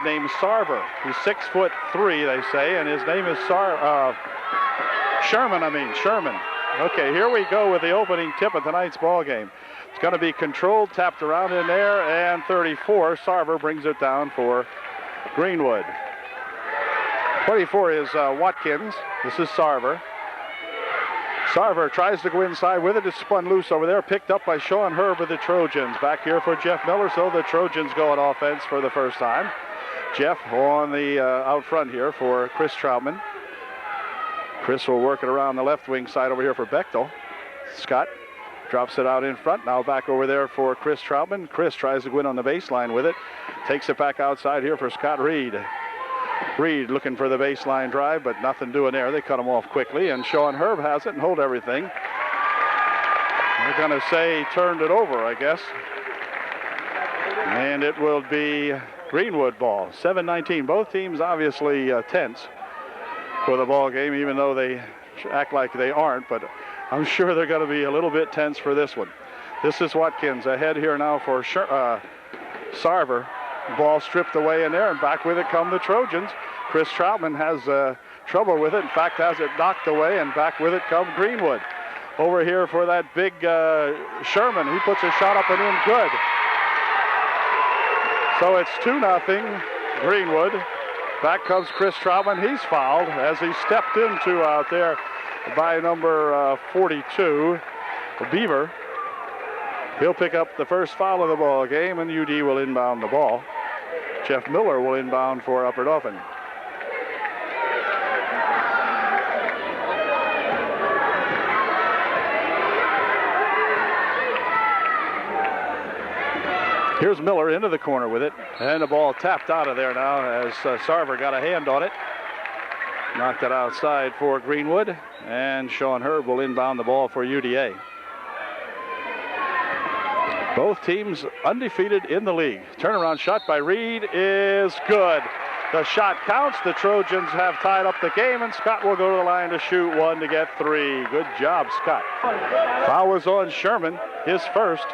named Sarver. He's 6'3", they say, and his name is Sherman. Okay, here we go with the opening tip of tonight's ball game. It's going to be controlled, tapped around in there, and 34, Sarver brings it down for Greenwood. 24 is Watkins. This is Sarver. Sarver tries to go inside with it. It's spun loose over there, picked up by Sean Herb with the Trojans. Back here for Jeff Miller, so the Trojans go on offense for the first time. Jeff on the out front here for Chris Troutman. Chris will work it around the left wing side over here for Bechtel. Scott drops it out in front. Now back over there for Chris Troutman. Chris tries to go in on the baseline with it. Takes it back outside here for Scott Reed. Reed looking for the baseline drive, but nothing doing there. They cut him off quickly, and Sean Herb has it and hold everything. They're going to say turned it over, I guess. And it will be Greenwood ball, 7-19. Both teams obviously tense for the ball game, even though they act like they aren't, but I'm sure they're going to be a little bit tense for this one. This is Watkins ahead here now for Sarver. Ball stripped away in there, and back with it come the Trojans. Chris Troutman has trouble with it. In fact, has it knocked away, and back with it come Greenwood. Over here for that big Sherman. He puts a shot up and in good. So it's 2-0 Greenwood. Back comes Chris Troutman. He's fouled as he stepped into out there by number 42, Beaver. He'll pick up the first foul of the ball game, and UD will inbound the ball. Jeff Miller will inbound for Upper Dauphin. Here's Miller into the corner with it, and the ball tapped out of there now as Sarver got a hand on it. Knocked it outside for Greenwood, and Sean Herb will inbound the ball for UDA. Both teams undefeated in the league. Turnaround shot by Reed is good. The shot counts. The Trojans have tied up the game, and Scott will go to the line to shoot 1 to get 3. Good job, Scott. Foul was on Sherman, his first.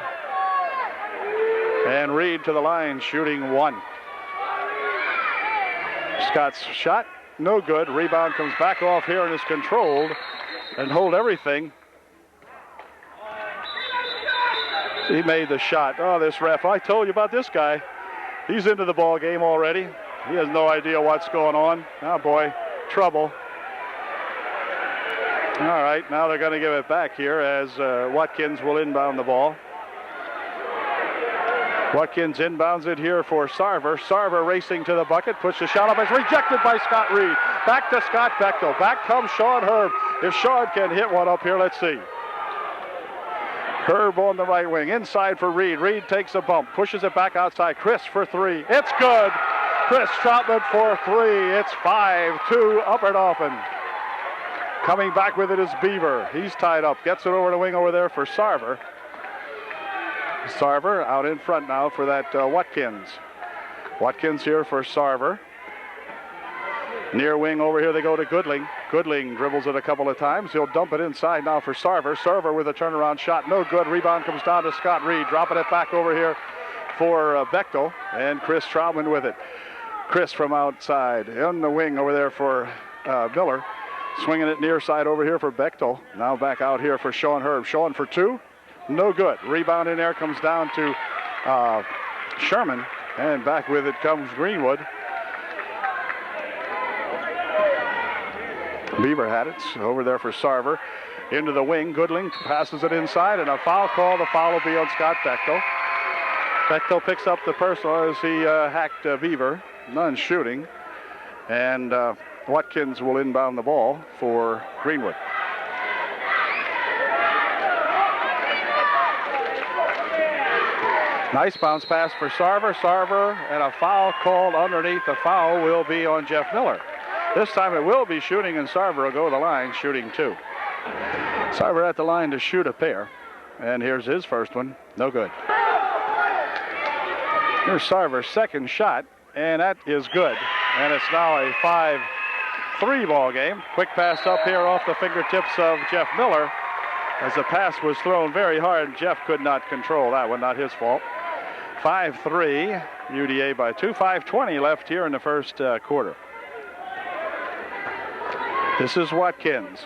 And Reed to the line, shooting 1. Scott's shot, no good. Rebound comes back off here and is controlled and hold everything. He made the shot. Oh, this ref, I told you about this guy. He's into the ball game already. He has no idea what's going on. Oh, boy, trouble. All right, now they're going to give it back here as Watkins will inbound the ball. Watkins inbounds it here for Sarver. Sarver racing to the bucket, puts the shot up. It's rejected by Scott Reed. Back to Scott Bechtel. Back comes Sean Herb. If Sean can hit one up here, let's see. Herb on the right wing, inside for Reed. Reed takes a bump, pushes it back outside. Chris for three. It's good. Chris Troutman for three. It's 5-2 Upper Dauphin. Coming back with it is Beaver. He's tied up. Gets it over the wing over there for Sarver. Sarver out in front now for that Watkins. Watkins here for Sarver. Near wing over here they go to Goodling. Goodling dribbles it a couple of times. He'll dump it inside now for Sarver. Sarver with a turnaround shot. No good. Rebound comes down to Scott Reed. Dropping it back over here for Bechtel. And Chris Troutman with it. Chris from outside. In the wing over there for Miller. Swinging it near side over here for Bechtel. Now back out here for Sean Herb. Sean for two. No good. Rebound in there comes down to Sherman. And back with it comes Greenwood. Beaver had it over there for Sarver. Into the wing. Goodling passes it inside, and a foul call. The foul will be on Scott Bechtel. Bechtel picks up the personal as he hacked Beaver. None shooting. And Watkins will inbound the ball for Greenwood. Nice bounce pass for Sarver. Sarver, and a foul called underneath. The foul will be on Jeff Miller. This time it will be shooting, and Sarver will go to the line, shooting two. Sarver at the line to shoot a pair. And here's his first one. No good. Here's Sarver's second shot, and that is good. And it's now a 5-3 ball game. Quick pass up here off the fingertips of Jeff Miller. As the pass was thrown very hard, Jeff could not control that one, not his fault. 5-3, UDA by 2. 5:20 left here in the first quarter. This is Watkins.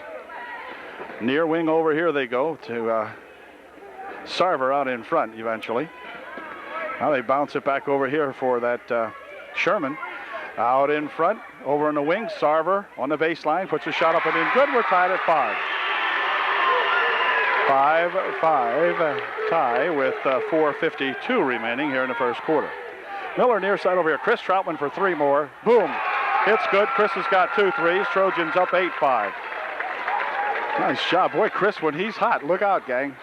Near wing over here they go to Sarver out in front eventually. Now they bounce it back over here for that Sherman. Out in front, over in the wing, Sarver on the baseline, puts a shot up and in. Good, we're tied at 5. 5-5 tie with 4:52 remaining here in the first quarter. Miller near side over here. Chris Troutman for three more. Boom. It's good. Chris has got 2 threes. Trojans up 8-5. Nice job. Boy, Chris, when he's hot, look out, gang.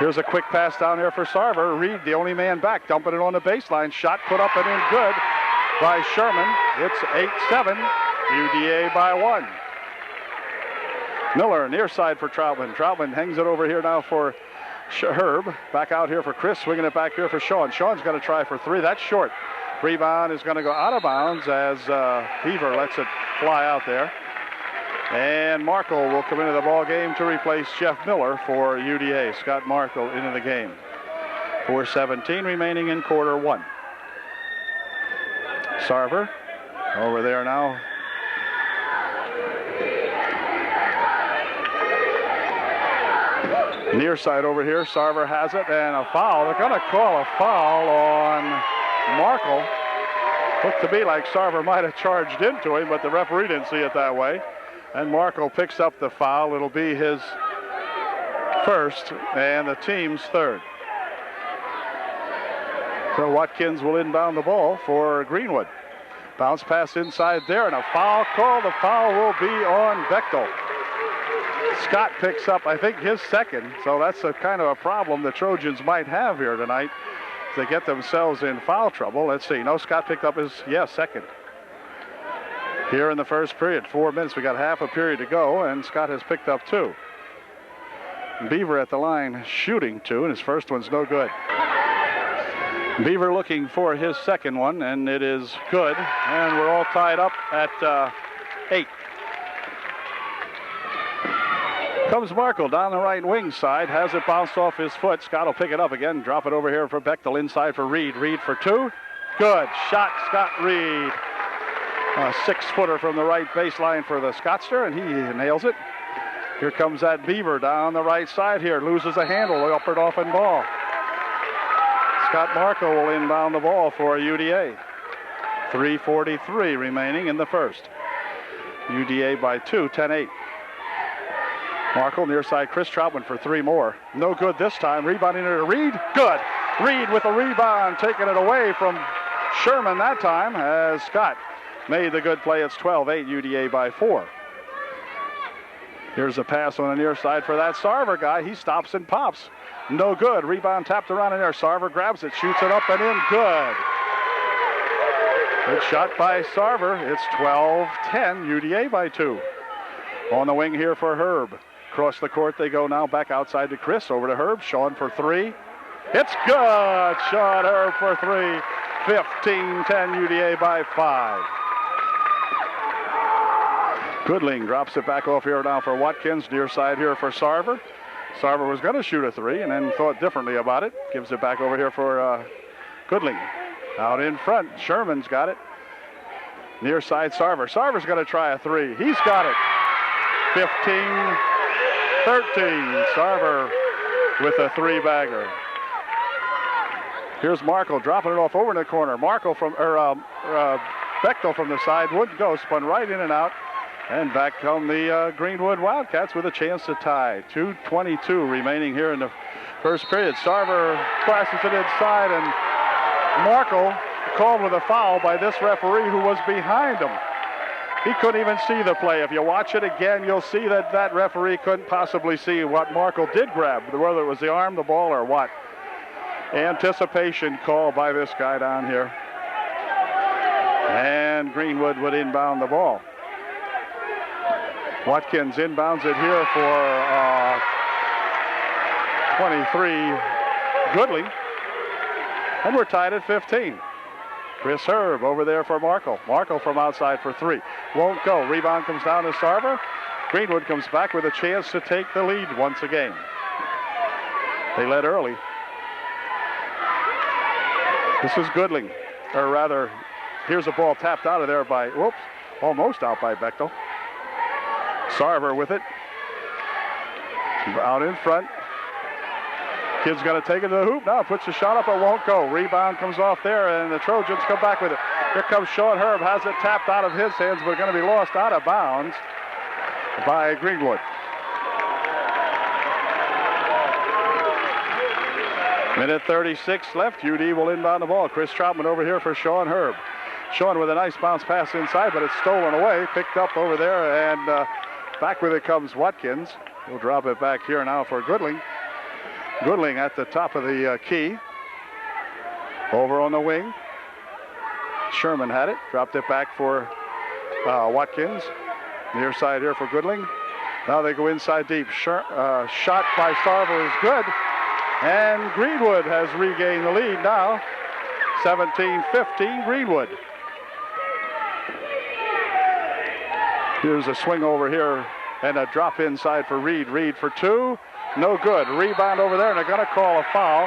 Here's a quick pass down here for Sarver. Reed, the only man back, dumping it on the baseline. Shot put up and in good by Sherman. It's 8-7. UDA by 1. Miller near side for Troutman. Troutman hangs it over here now for Herb. Back out here for Chris, swinging it back here for Sean. Sean's going to try for three. That's short. Rebound is going to go out of bounds as Beaver lets it fly out there. And Markle will come into the ball game to replace Jeff Miller for UDA. Scott Markle into the game. 4:17 remaining in quarter one. Sarver over there now. Near side over here, Sarver has it, and a foul. They're going to call a foul on Markle. Looked to be like Sarver might have charged into him, but the referee didn't see it that way. And Markle picks up the foul. It'll be his first and the team's third. So Watkins will inbound the ball for Greenwood. Bounce pass inside there, and a foul call. The foul will be on Bechtel. Scott picks up, I think, his second, so that's a kind of a problem the Trojans might have here tonight to get themselves in foul trouble. Let's see. No, Scott picked up his, second. Here in the first period, 4 minutes. We got half a period to go, and Scott has picked up 2. Beaver at the line shooting 2, and his first one's no good. Beaver looking for his second one, and it is good. And we're all tied up at 8. Comes Markle down the right wing side, has it bounced off his foot. Scott will pick it up again, drop it over here for Bechtel, inside for Reed. Reed for 2. Good shot, Scott Reed. A 6-footer from the right baseline for the Scottster, and he nails it. Here comes that Beaver down the right side here, loses a handle, upper Dauphin ball. Scott Markle will inbound the ball for UDA. 3:43 remaining in the first. UDA by 2, 10-8. Markle near side, Chris Troutman for 3 more. No good this time. Rebounding it to Reed. Good. Reed with the rebound, taking it away from Sherman that time as Scott made the good play. It's 12-8, UDA by 4. Here's a pass on the near side for that Sarver guy. He stops and pops. No good. Rebound tapped around in there. Sarver grabs it, shoots it up and in. Good. Good shot by Sarver. It's 12-10, UDA by 2. On the wing here for Herb. Across the court they go now, back outside to Chris. Over to Herb. Sean for 3. It's good. Shot Herb for 3. 15-10, UDA by 5. Goodling drops it back off here now for Watkins. Near side here for Sarver. Sarver was going to shoot a 3 and then thought differently about it. Gives it back over here for Goodling. Out in front, Sherman's got it. Near side Sarver. Sarver's going to try a 3. He's got it. 15-13. Sarver with a 3-bagger. Here's Markle dropping it off over in the corner. Markle from Bechtel from the side wouldn't go. Spun right in and out. And back come the Greenwood Wildcats with a chance to tie. 2:22 remaining here in the first period. Sarver flashes it inside, and Markle called with a foul by this referee who was behind him. He couldn't even see the play. If you watch it again, you'll see that that referee couldn't possibly see what Markle did grab, whether it was the arm, the ball, or what. Anticipation call by this guy down here. And Greenwood would inbound the ball. Watkins inbounds it here for 23 Goodling. And we're tied at 15. Chris Herb over there for Markle. Markle from outside for 3. Won't go. Rebound comes down to Sarver. Greenwood comes back with a chance to take the lead once again. They led early. This is Goodling. Or rather, here's a ball tapped out of there by, whoops, almost out by Bechtel. Sarver with it. Out in front. Kid's going to take it to the hoop. Now puts the shot up. It won't go. Rebound comes off there, and the Trojans come back with it. Here comes Sean Herb. Has it tapped out of his hands, but going to be lost out of bounds by Greenwood. Minute 36 left. UD will inbound the ball. Chris Troutman over here for Sean Herb. Sean with a nice bounce pass inside, but it's stolen away. Picked up over there, and back with it comes Watkins. He'll drop it back here now for Goodling. Goodling at the top of the key. Over on the wing. Sherman had it. Dropped it back for Watkins. Near side here for Goodling. Now they go inside deep. Shot by Sarver is good. And Greenwood has regained the lead now. 17-15 Greenwood. Here's a swing over here and a drop inside for Reed. Reed for 2. No good. Rebound over there, and they're going to call a foul.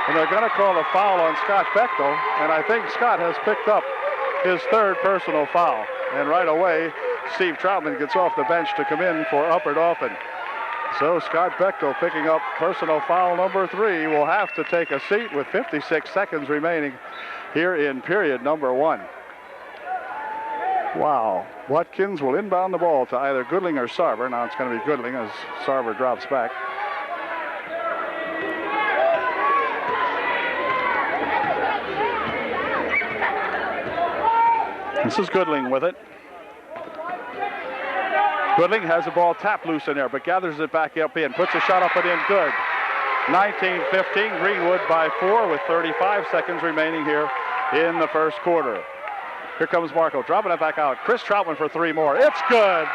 And they're going to call a foul on Scott Bechtel. And I think Scott has picked up his 3rd personal foul. And right away, Steve Troutman gets off the bench to come in for Upper Dauphin. So Scott Bechtel picking up personal foul number 3 will have to take a seat with 56 seconds remaining here in period number 1. Wow. Watkins will inbound the ball to either Goodling or Sarver. Now it's going to be Goodling as Sarver drops back. This is Goodling with it. Goodling has the ball tapped loose in there, but gathers it back up in. Puts a shot up and in. Good. 19-15, Greenwood by 4 with 35 seconds remaining here in the first quarter. Here comes Markle, dropping it back out. Chris Troutman for 3 more. It's good.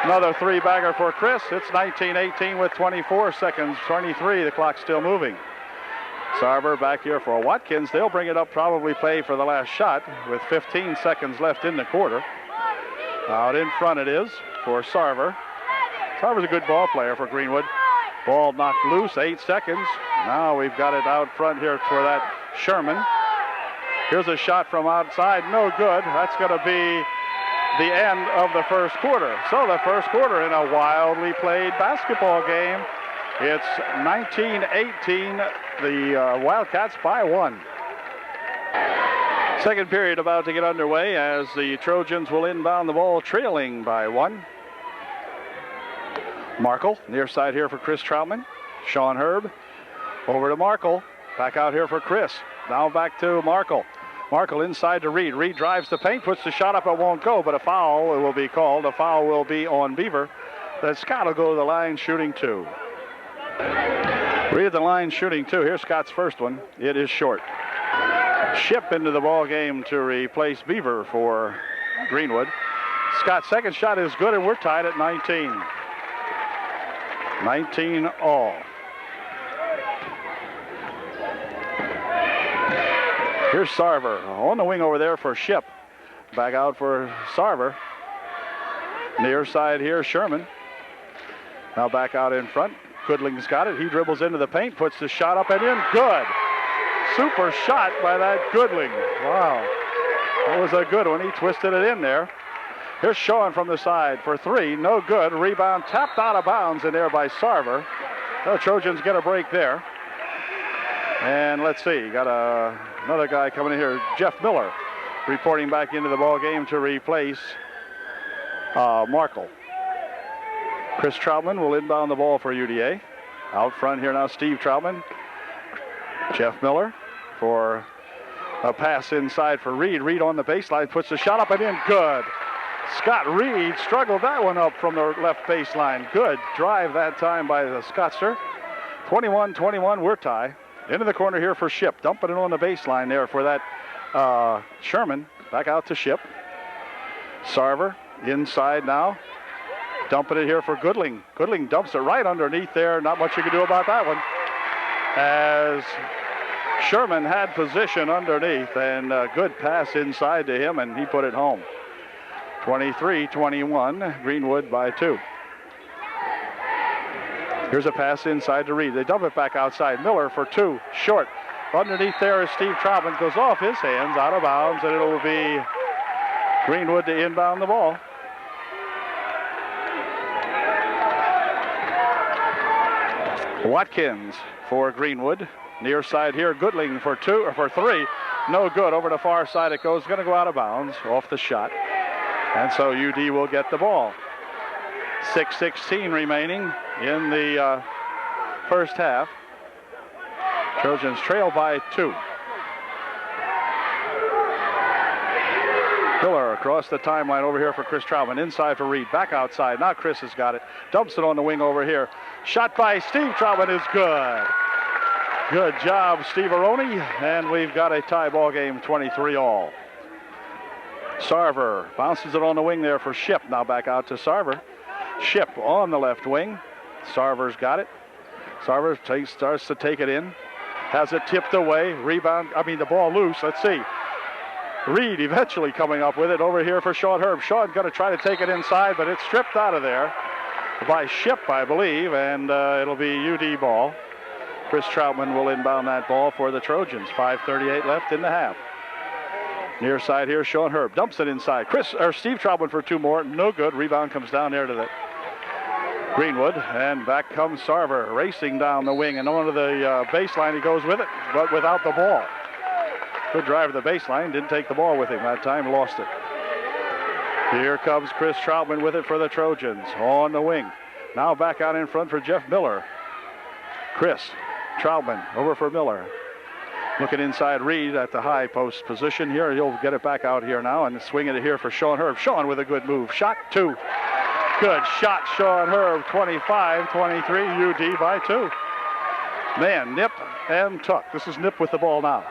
Another 3-bagger for Chris. It's 19-18 with 24 seconds. 23, the clock's still moving. Sarver back here for Watkins. They'll bring it up, probably play for the last shot with 15 seconds left in the quarter. Out in front it is for Sarver. Sarver's a good ball player for Greenwood. Ball knocked loose, 8 seconds. Now we've got it out front here for that Sherman. Here's a shot from outside, no good. That's going to be the end of the first quarter. So the first quarter in a wildly played basketball game. It's 19-18, the Wildcats by 1. Second period about to get underway as the Trojans will inbound the ball trailing by 1. Markle, near side here for Chris Troutman. Sean Herb, over to Markle. Back out here for Chris. Now back to Markle. Markle inside to Reed. Reed drives the paint, puts the shot up, it won't go, but a foul will be called. A foul will be on Beaver. Then Scott will go to the line shooting 2. Reed at the line shooting 2. Here's Scott's first one. It is short. Ship into the ball game to replace Beaver for Greenwood. Scott's second shot is good, and we're tied at 19. 19 all. Here's Sarver on the wing over there for Ship. Back out for Sarver. Near side here, Sherman. Now back out in front. Goodling's got it. He dribbles into the paint, puts the shot up and in. Good. Super shot by that Goodling. Wow. That was a good one. He twisted it in there. Here's Sean from the side for 3. No good. Rebound tapped out of bounds in there by Sarver. The Trojans get a break there. And let's see. Got another guy coming in here. Jeff Miller reporting back into the ball game to replace Markle. Chris Troutman will inbound the ball for UDA. Out front here now, Steve Troutman. Jeff Miller for a pass inside for Reed. Reed on the baseline, puts the shot up and in. Good. Scott Reed struggled that one up from the left baseline. Good drive that time by the Scottster. 21-21, we're tied. Into the corner here for Ship. Dumping it on the baseline there for that Sherman. Back out to Ship. Sarver inside now. Dumping it here for Goodling. Goodling dumps it right underneath there. Not much you can do about that one. As Sherman had position underneath, and a good pass inside to him, and he put it home. 23-21, Greenwood by 2. Here's a pass inside to Reed. They dump it back outside. Miller for 2, short. Underneath there is Steve Troutman. Goes off his hands, out of bounds, and it'll be Greenwood to inbound the ball. Watkins for Greenwood. Near side here, Goodling for 3. No good. Over the far side it goes. Going to go out of bounds off the shot. And so UD will get the ball. 6:16 remaining in the first half. Trojans trail by 2. Miller across the timeline over here for Chris Troutman. Inside for Reed. Back outside. Now Chris has got it. Dumps it on the wing over here. Shot by Steve Troutman is good. Good job, Steve Aroni. And we've got a tie ball game, 23 all. Sarver bounces it on the wing there for Ship. Now back out to Sarver. Ship on the left wing. Sarver's got it. Sarver starts to take it in. Has it tipped away. The ball loose. Let's see. Reed eventually coming up with it over here for Sean Herb. Sean going to try to take it inside, but it's stripped out of there by Ship, I believe, and it'll be UD ball. Chris Troutman will inbound that ball for the Trojans. 5:38 left in the half. Near side here, Sean Herb dumps it inside. Steve Troutman for 2 more. No good. Rebound comes down there to the Greenwood, and back comes Sarver racing down the wing and onto the baseline. He goes with it, but without the ball. Good drive to the baseline. Didn't take the ball with him that time. Lost it. Here comes Chris Troutman with it for the Trojans on the wing. Now back out in front for Jeff Miller. Chris Troutman over for Miller. Looking inside Reed at the high post position here. He'll get it back out here now and swing it here for Sean Herb. Sean with a good move. Shot 2. Good shot, Sean Herb. 25-23, UD by 2. Man, nip and tuck. This is Nip with the ball now.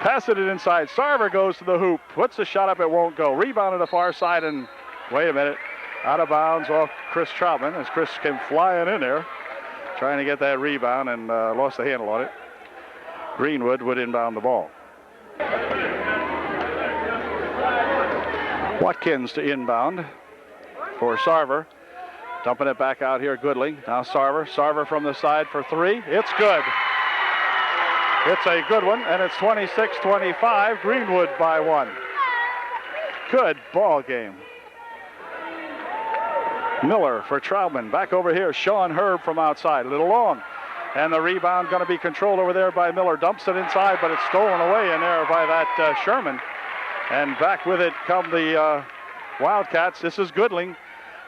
Passing it inside. Sarver goes to the hoop. Puts the shot up. It won't go. Rebound to the far side and wait a minute. Out of bounds off Chris Troutman as Chris came flying in there. Trying to get that rebound and lost the handle on it. Greenwood would inbound the ball. Watkins to inbound for Sarver. Dumping it back out here, Goodling. Now Sarver. Sarver from the side for 3. It's good. It's a good one, and it's 26-25. Greenwood by 1. Good ball game. Miller for Troutman. Back over here, Sean Herb from outside. A little long. And the rebound going to be controlled over there by Miller. Dumps it inside, but it's stolen away in there by that Sherman. And back with it come the Wildcats. This is Goodling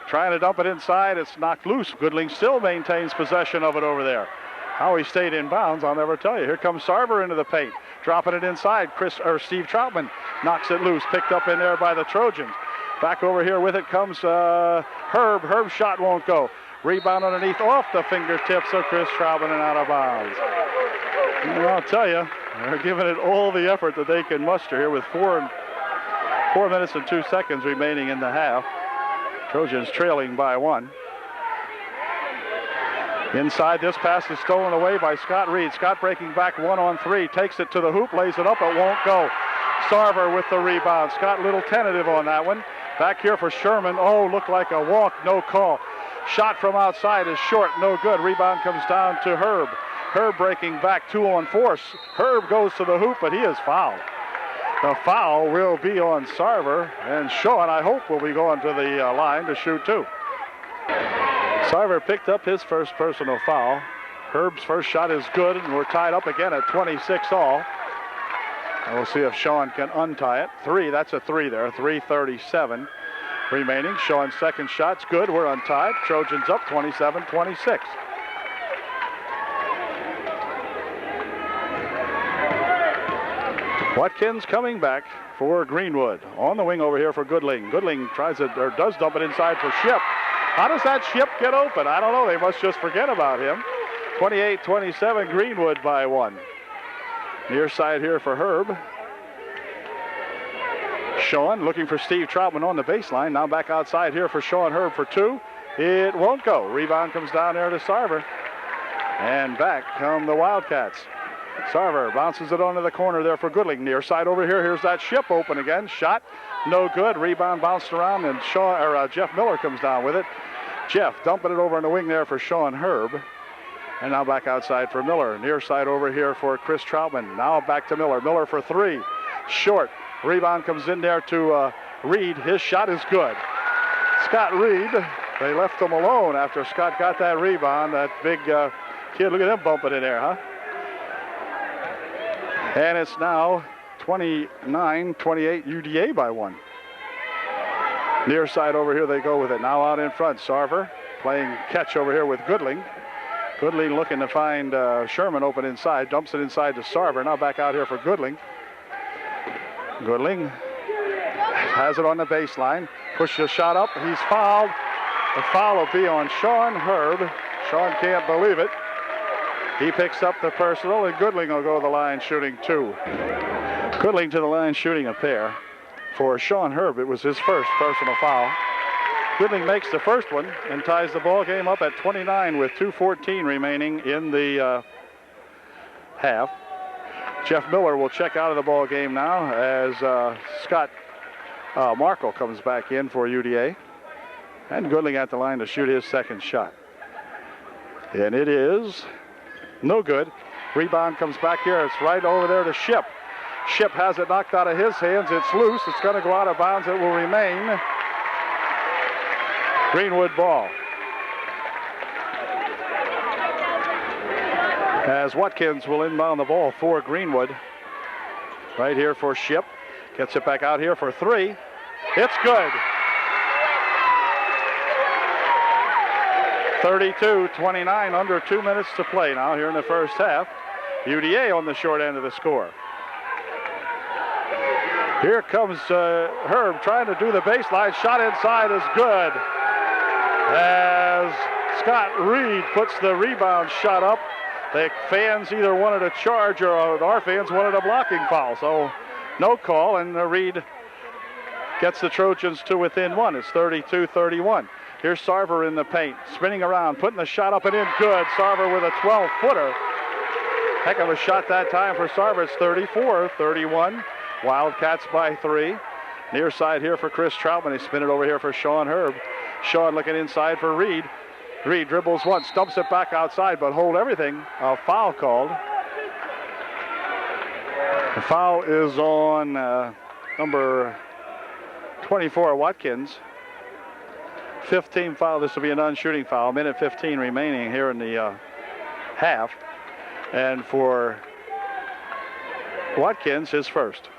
trying to dump it inside. It's knocked loose. Goodling still maintains possession of it over there. How he stayed in bounds, I'll never tell you. Here comes Sarver into the paint. dropping it inside. Steve Troutman knocks it loose, picked up in there by the Trojans. Back over here with it comes Herb. Herb's shot won't go. Rebound underneath off the fingertips of Chris Troutman and out of bounds. And I'll tell you, they're giving it all the effort that they can muster here with 4 minutes and 2 seconds remaining in the half. Trojans trailing by 1. Inside, this pass is stolen away by Scott Reed. Scott breaking back 1-on-3, takes it to the hoop, lays it up, it won't go. Sarver with the rebound. Scott a little tentative on that one. Back here for Sherman. Oh, looked like a walk, no call. Shot from outside is short, no good. Rebound comes down to Herb. Herb breaking back 2-on-4. Herb goes to the hoop, but he is fouled. The foul will be on Sarver, and Sean, I hope, will be going to the line to shoot 2. Sarver picked up his first personal foul. Herb's first shot is good, and we're tied up again at 26 all. And we'll see if Sean can untie it. 3, that's a 3 there, 3:37 remaining. Sean's second shot's good, we're untied. Trojans up 27-26. Watkins coming back for Greenwood. On the wing over here for Goodling. Goodling tries it, or does dump it inside for Ship. How does that Ship get open? I don't know. They must just forget about him. 28-27, Greenwood by 1. Near side here for Herb. Sean looking for Steve Troutman on the baseline. Now back outside here for Sean Herb for 2. It won't go. Rebound comes down there to Sarver. And back come the Wildcats. Sarver bounces it onto the corner there for Goodling. Near side over here. Here's that Ship open again. Shot, no good. Rebound bounced around, and Jeff Miller comes down with it. Jeff dumping it over on the wing there for Sean Herb. And now back outside for Miller. Near side over here for Chris Troutman. Now back to Miller. Miller for 3. Short. Rebound comes in there to Reed. His shot is good. Scott Reed, they left him alone after Scott got that rebound. That big kid, look at him bumping in there, huh? And it's now 29-28 UDA by 1. Near side over here they go with it. Now out in front, Sarver playing catch over here with Goodling. Goodling looking to find Sherman open inside. Dumps it inside to Sarver. Now back out here for Goodling. Goodling has it on the baseline. Pushes a shot up. He's fouled. The foul will be on Sean Herb. Sean can't believe it. He picks up the personal, and Goodling will go to the line shooting 2. Goodling to the line shooting a pair. For Sean Herb, it was his first personal foul. Goodling makes the first one and ties the ball game up at 29 with 2:14 remaining in the half. Jeff Miller will check out of the ball game now as Scott Markle comes back in for UDA. And Goodling at the line to shoot his second shot. And it is no good. Rebound comes back here. It's right over there to Ship. Ship has it knocked out of his hands. It's loose. It's going to go out of bounds. It will remain Greenwood ball. As Watkins will inbound the ball for Greenwood. Right here for Ship. Gets it back out here for 3. It's good. 32-29, under 2 minutes to play now here in the first half. UDA on the short end of the score. Here comes Herb trying to do the baseline. Shot inside is good. As Scott Reed puts the rebound shot up. The fans either wanted a charge or our fans wanted a blocking foul. So no call, and Reed gets the Trojans to within 1. It's 32-31. Here's Sarver in the paint, spinning around, putting the shot up and in. Good. Sarver with a 12-footer. Heck of a shot that time for Sarver. It's 34-31. Wildcats by 3. Near side here for Chris Troutman. He spin it over here for Sean Herb. Sean looking inside for Reed. Reed dribbles once, dumps it back outside, but hold everything. A foul called. The foul is on number 24, Watkins. 15 foul. This will be a non-shooting foul. Minute 15 remaining here in the half. And for Watkins, his first.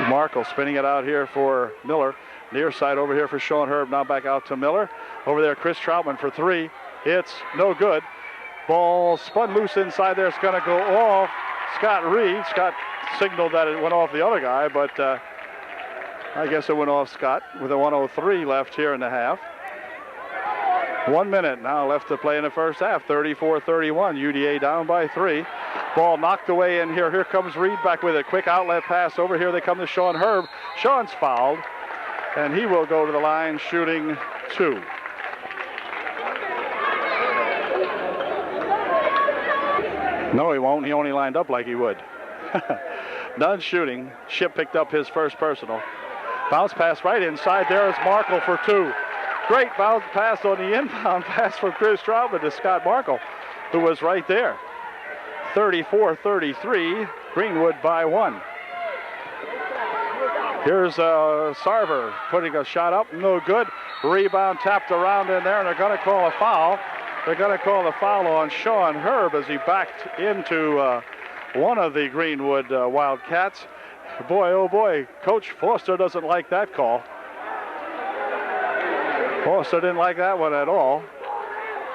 Markle spinning it out here for Miller. Near side over here for Sean Herb. Now back out to Miller. Over there, Chris Troutman for 3. It's no good. Ball spun loose inside there. It's going to go off Scott Reed. Scott signaled that it went off the other guy, but I guess it went off Scott with a 1:03 left here in the half. 1 minute now left to play in the first half. 34-31. UDA down by 3. Ball knocked away in here. Here comes Reed back with a quick outlet pass. Over here they come to Sean Herb. Sean's fouled, and he will go to the line shooting 2. No, he won't. He only lined up like he would. None shooting. Ship picked up his first personal. Bounce pass right inside. There is Markle for 2. Great bounce pass on the inbound pass from Chris Troutman to Scott Markle, who was right there. 34-33. Greenwood by 1. Here's Sarver putting a shot up. No good. Rebound tapped around in there, and they're going to call a foul. They're going to call the foul on Sean Herb as he backed into one of the Greenwood Wildcats. Boy, oh boy, Coach Foster doesn't like that call. Foster didn't like that one at all.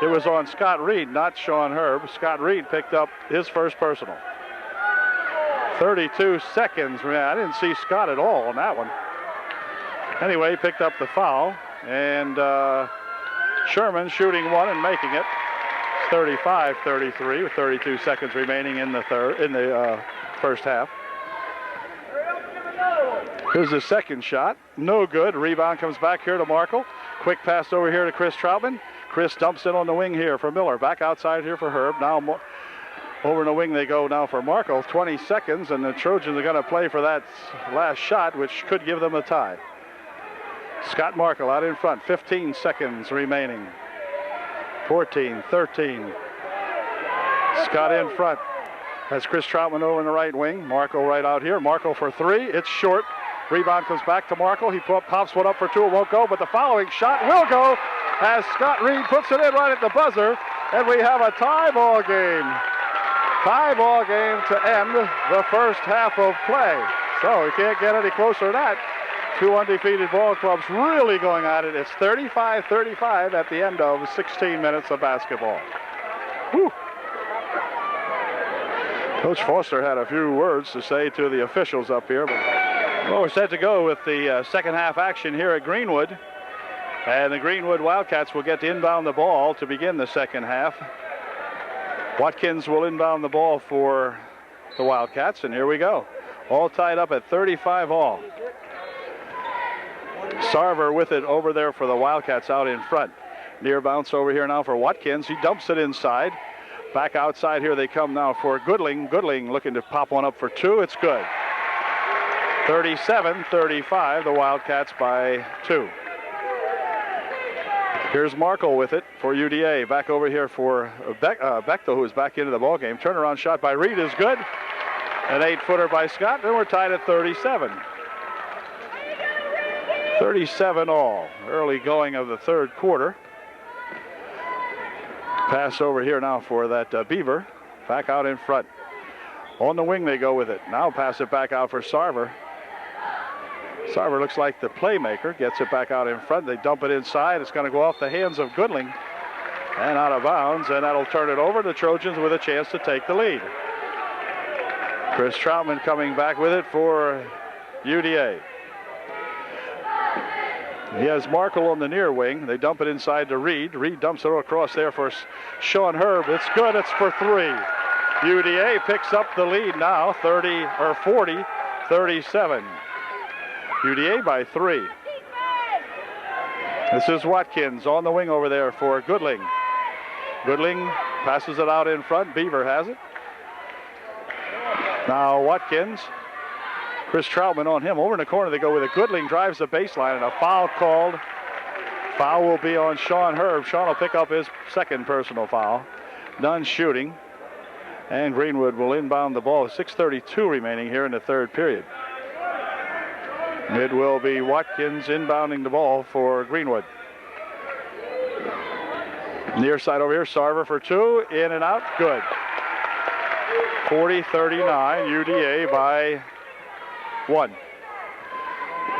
It was on Scott Reed, not Sean Herb. Scott Reed picked up his first personal. 32 seconds. Man, I didn't see Scott at all on that one. Anyway, he picked up the foul, and Sherman shooting 1 and making it. 35-33 with 32 seconds remaining in the first half. Here's the second shot. No good. Rebound comes back here to Markle. Quick pass over here to Chris Troutman. Chris dumps it on the wing here for Miller. Back outside here for Herb. Now over in the wing they go now for Markle. 20 seconds, and the Trojans are going to play for that last shot, which could give them a tie. Scott Markle out in front. 15 seconds remaining. 14, 13. Scott in front. Has Chris Troutman over in the right wing. Markle right out here. Markle for 3. It's short. Rebound comes back to Markle. He pops one up for 2. It won't go, but the following shot will go as Scott Reed puts it in right at the buzzer, and we have a tie ball game. Tie ball game to end the first half of play. So we can't get any closer than that. 2 undefeated ball clubs really going at it. It's 35-35 at the end of 16 minutes of basketball. Whew. Coach Foster had a few words to say to the officials up here. Well, we're set to go with the second half action here at Greenwood. And the Greenwood Wildcats will get to inbound the ball to begin the second half. Watkins will inbound the ball for the Wildcats, and here we go. All tied up at 35 all. Sarver with it over there for the Wildcats out in front. Near bounce over here now for Watkins. He dumps it inside. Back outside here they come now for Goodling. Goodling looking to pop one up for 2. It's good. 37-35, the Wildcats by 2. Here's Markle with it for UDA. Back over here for Bechtel, who is back into the ballgame. Turnaround shot by Reed is good. An 8-footer by Scott. Then we're tied at 37. 37 all. Early going of the third quarter. Pass over here now for that Beaver. Back out in front. On the wing they go with it. Now pass it back out for Sarver. Sarver looks like the playmaker. Gets it back out in front. They dump it inside. It's going to go off the hands of Goodling. And out of bounds. And that'll turn it over. The Trojans with a chance to take the lead. Chris Troutman coming back with it for UDA. He has Markle on the near wing. They dump it inside to Reed. Reed dumps it across there for Sean Herb. It's good. It's for 3. UDA picks up the lead now, 40-37. UDA by 3. This is Watkins on the wing over there for Goodling. Goodling passes it out in front. Beaver has it. Now Watkins. Chris Troutman on him. Over in the corner they go with it. Goodling drives the baseline, and a foul called. Foul will be on Sean Herb. Sean will pick up his second personal foul. None shooting. And Greenwood will inbound the ball. 6:32 remaining here in the third period. It will be Watkins inbounding the ball for Greenwood. Near side over here, Sarver for 2. In and out, good. 40-39, UDA by 1.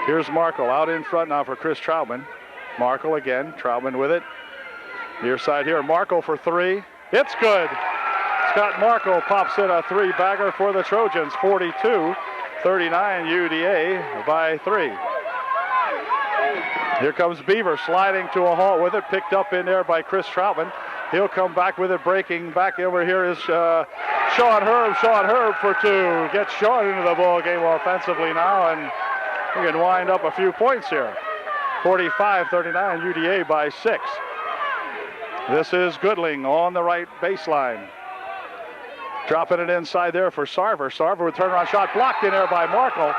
Here's Markle out in front now for Chris Troutman. Markle again, Troutman with it. Near side here, Markle for 3. It's good. Scott Markle pops in a three-bagger for the Trojans. 42-39 UDA by 3. Here comes Beaver sliding to a halt with it. Picked up in there by Chris Troutman. He'll come back with it. Breaking back over here is Sean Herb. Sean Herb for 2. Gets Sean into the ball game offensively now, and we can wind up a few points here. 45-39 UDA by 6. This is Goodling on the right baseline. Dropping it inside there for Sarver. Sarver with turnaround shot blocked in there by Markle.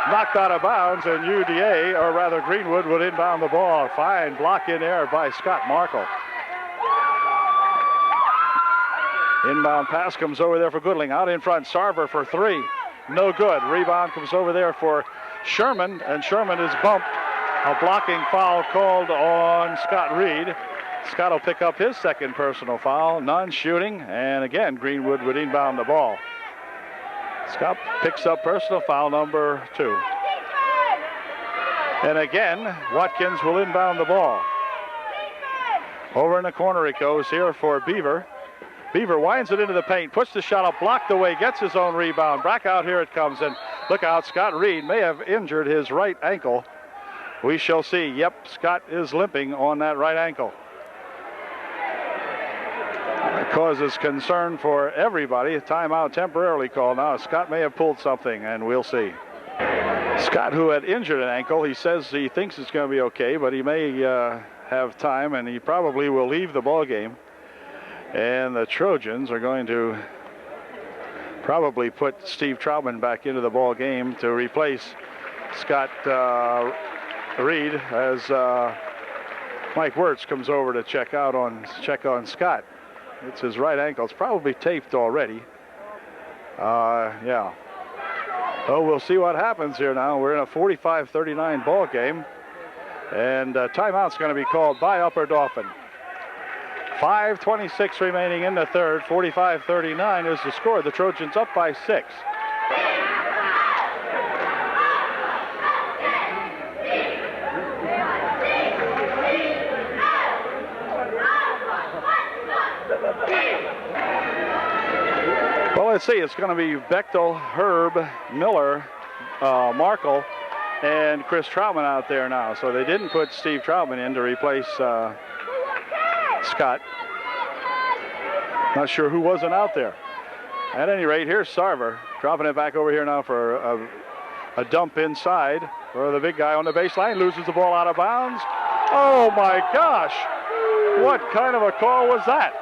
Knocked out of bounds, and UDA, or rather Greenwood, would inbound the ball. Fine block in there by Scott Markle. Inbound pass comes over there for Goodling. Out in front, Sarver for 3. No good. Rebound comes over there for Sherman, and Sherman is bumped. A blocking foul called on Scott Reed. Scott will pick up his second personal foul. None shooting, and again, Greenwood would inbound the ball. Scott picks up personal foul number 2. And again, Watkins will inbound the ball. Over in the corner it goes here for Beaver. Beaver winds it into the paint, puts the shot up, blocked away, gets his own rebound. Back out here it comes, and look out, Scott Reed may have injured his right ankle. We shall see. Yep, Scott is limping on that right ankle. That causes concern for everybody. A timeout temporarily called now. Scott may have pulled something, and we'll see. Scott, who had injured an ankle, he says he thinks it's going to be okay, but he may have time, and he probably will leave the ball game. And the Trojans are going to probably put Steve Troutman back into the ball game to replace Scott Reed as Mike Wirtz comes over to check on Scott. It's his right ankle. It's probably taped already. Yeah. Oh, we'll see what happens here now. We're in a 45-39 ball game, and timeout's going to be called by Upper Dauphin. 5:26 remaining in the third. 45-39 is the score. The Trojans up by 6. Well, let's see. It's going to be Bechtel, Herb, Miller, Markle, and Chris Troutman out there now. So they didn't put Steve Troutman in to replace Scott. Not sure who wasn't out there. At any rate, here's Sarver dropping it back over here now for a dump inside for the big guy on the baseline. Loses the ball out of bounds. Oh my gosh! What kind of a call was that?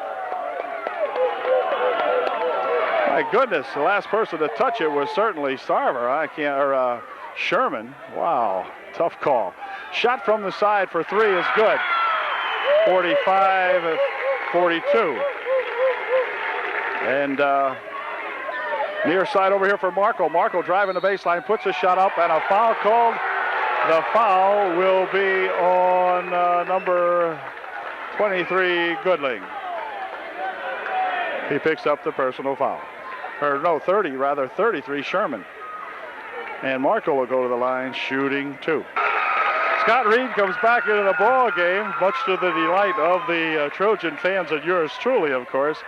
My goodness, the last person to touch it was certainly Sarver. Sherman. Wow, tough call. Shot from the side for 3 is good. 45-42. And near side over here for Markle. Markle driving the baseline, puts a shot up, and a foul called. The foul will be on number 23, Goodling. He picks up the personal foul. 33, Sherman. And Markle will go to the line, shooting 2. Scott Reed comes back into the ball game, much to the delight of the Trojan fans and yours truly, of course.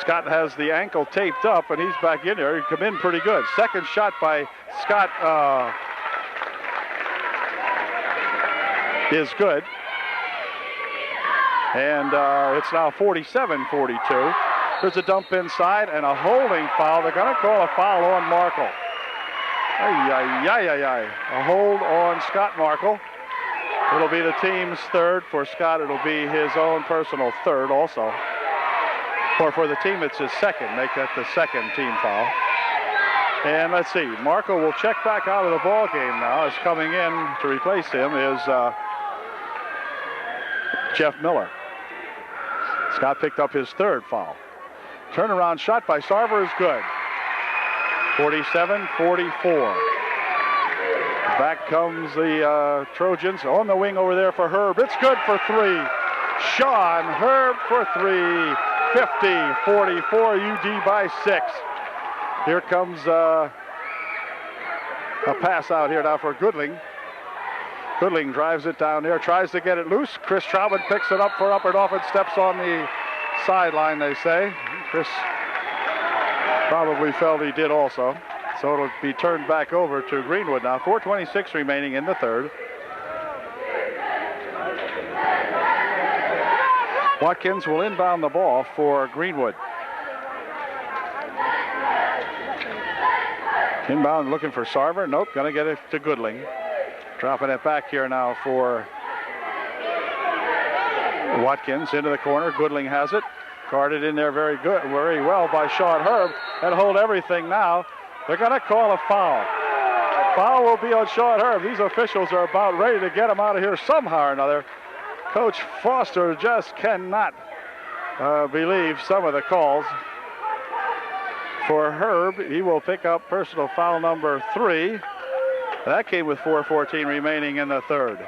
Scott has the ankle taped up, and he's back in there. He come in pretty good. Second shot by Scott is good. And it's now 47-42. There's a dump inside and a holding foul. They're going to call a foul on Markle. A hold on Scott Markle. It'll be the team's third. For Scott, it'll be his own personal third also. Or for the team, it's his second. Make that the second team foul. And let's see. Markle will check back out of the ball game now. As coming in to replace him is Jeff Miller. Scott picked up his third foul. Turnaround shot by Sarver is good. 47-44. Back comes the Trojans on the wing over there for Herb. It's good for 3. Sean Herb for 3. 50-44, UD by 6. Here comes a pass out here now for Goodling. Goodling drives it down there, tries to get it loose. Chris Troutman picks it up for Upper Dauphin, steps on the sideline, they say. Chris probably felt he did also. So it'll be turned back over to Greenwood now. 4:26 remaining in the third. Watkins will inbound the ball for Greenwood. Inbound looking for Sarver. Nope, going to get it to Goodling. Dropping it back here now for Watkins into the corner. Goodling has it. Guarded in there very well by Sean Herb. And hold everything now. They're going to call a foul. Foul will be on Sean Herb. These officials are about ready to get him out of here somehow or another. Coach Foster just cannot believe some of the calls. For Herb, he will pick up personal foul number 3. That came with 4:14 remaining in the third.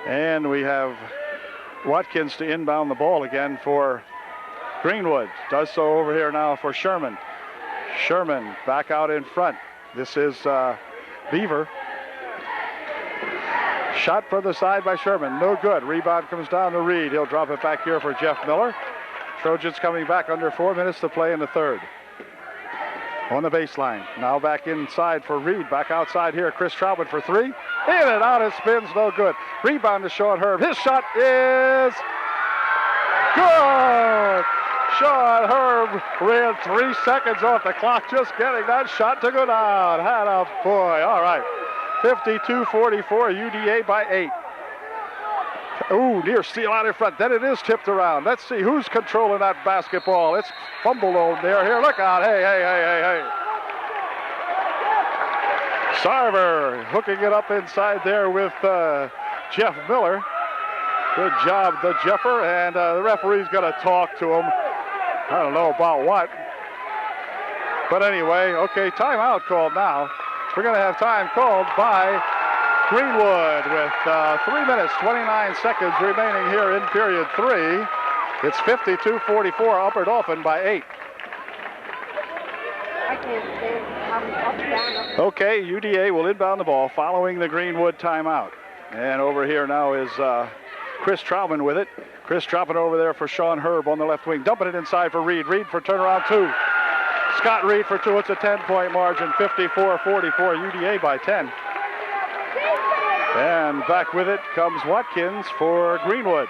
And we have Watkins to inbound the ball again for Greenwood. Does so over here now for Sherman. Sherman back out in front. This is Beaver. Shot from the side by Sherman. No good. Rebound comes down to Reed. He'll drop it back here for Jeff Miller. Trojans coming back under 4 minutes to play in the third. On the baseline. Now back inside for Reed. Back outside here. Chris Troutman for 3. In and out. It spins. No good. Rebound to Sean Herb. His shot is good. Sean Herb ran 3 seconds off the clock just getting that shot to go down. Had a boy. All right. 52-44. UDA by 8. Ooh, near steal out in front. Then it is tipped around. Let's see who's controlling that basketball. It's fumbled over there. Here, look out. Hey. Sarver hooking it up inside there with Jeff Miller. Good job, the Jeffer. And the referee's going to talk to him. I don't know about what. But anyway, okay, timeout called now. We're going to have time called by Greenwood with 3 minutes, 29 seconds remaining here in period 3. It's 52-44, Upper Dauphin by 8. Okay, UDA will inbound the ball following the Greenwood timeout. And over here now is Chris Troutman with it. Chris dropping over there for Sean Herb on the left wing. Dumping it inside for Reed. Reed for turnaround 2. Scott Reed for 2. It's a 10-point margin, 54-44, UDA by 10. And back with it comes Watkins for Greenwood.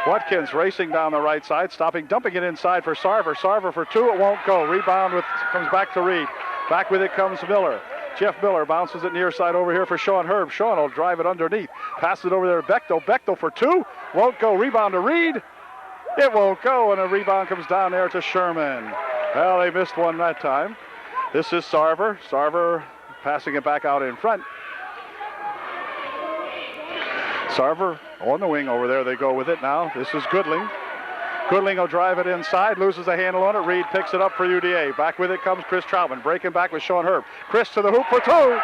Watkins racing down the right side, stopping, dumping it inside for Sarver. Sarver for 2, it won't go. Rebound comes back to Reed. Back with it comes Miller. Jeff Miller bounces it near side over here for Sean Herb. Sean will drive it underneath. Pass it over there to Bechtel. Bechtel for 2, won't go. Rebound to Reed. It won't go, and a rebound comes down there to Sherman. Well, they missed one that time. This is Sarver. Sarver passing it back out in front. Sarver on the wing over there. They go with it now. This is Goodling. Goodling will drive it inside, loses a handle on it. Reed picks it up for UDA. Back with it comes Chris Troutman. Breaking back with Sean Herb. Chris to the hoop for 2.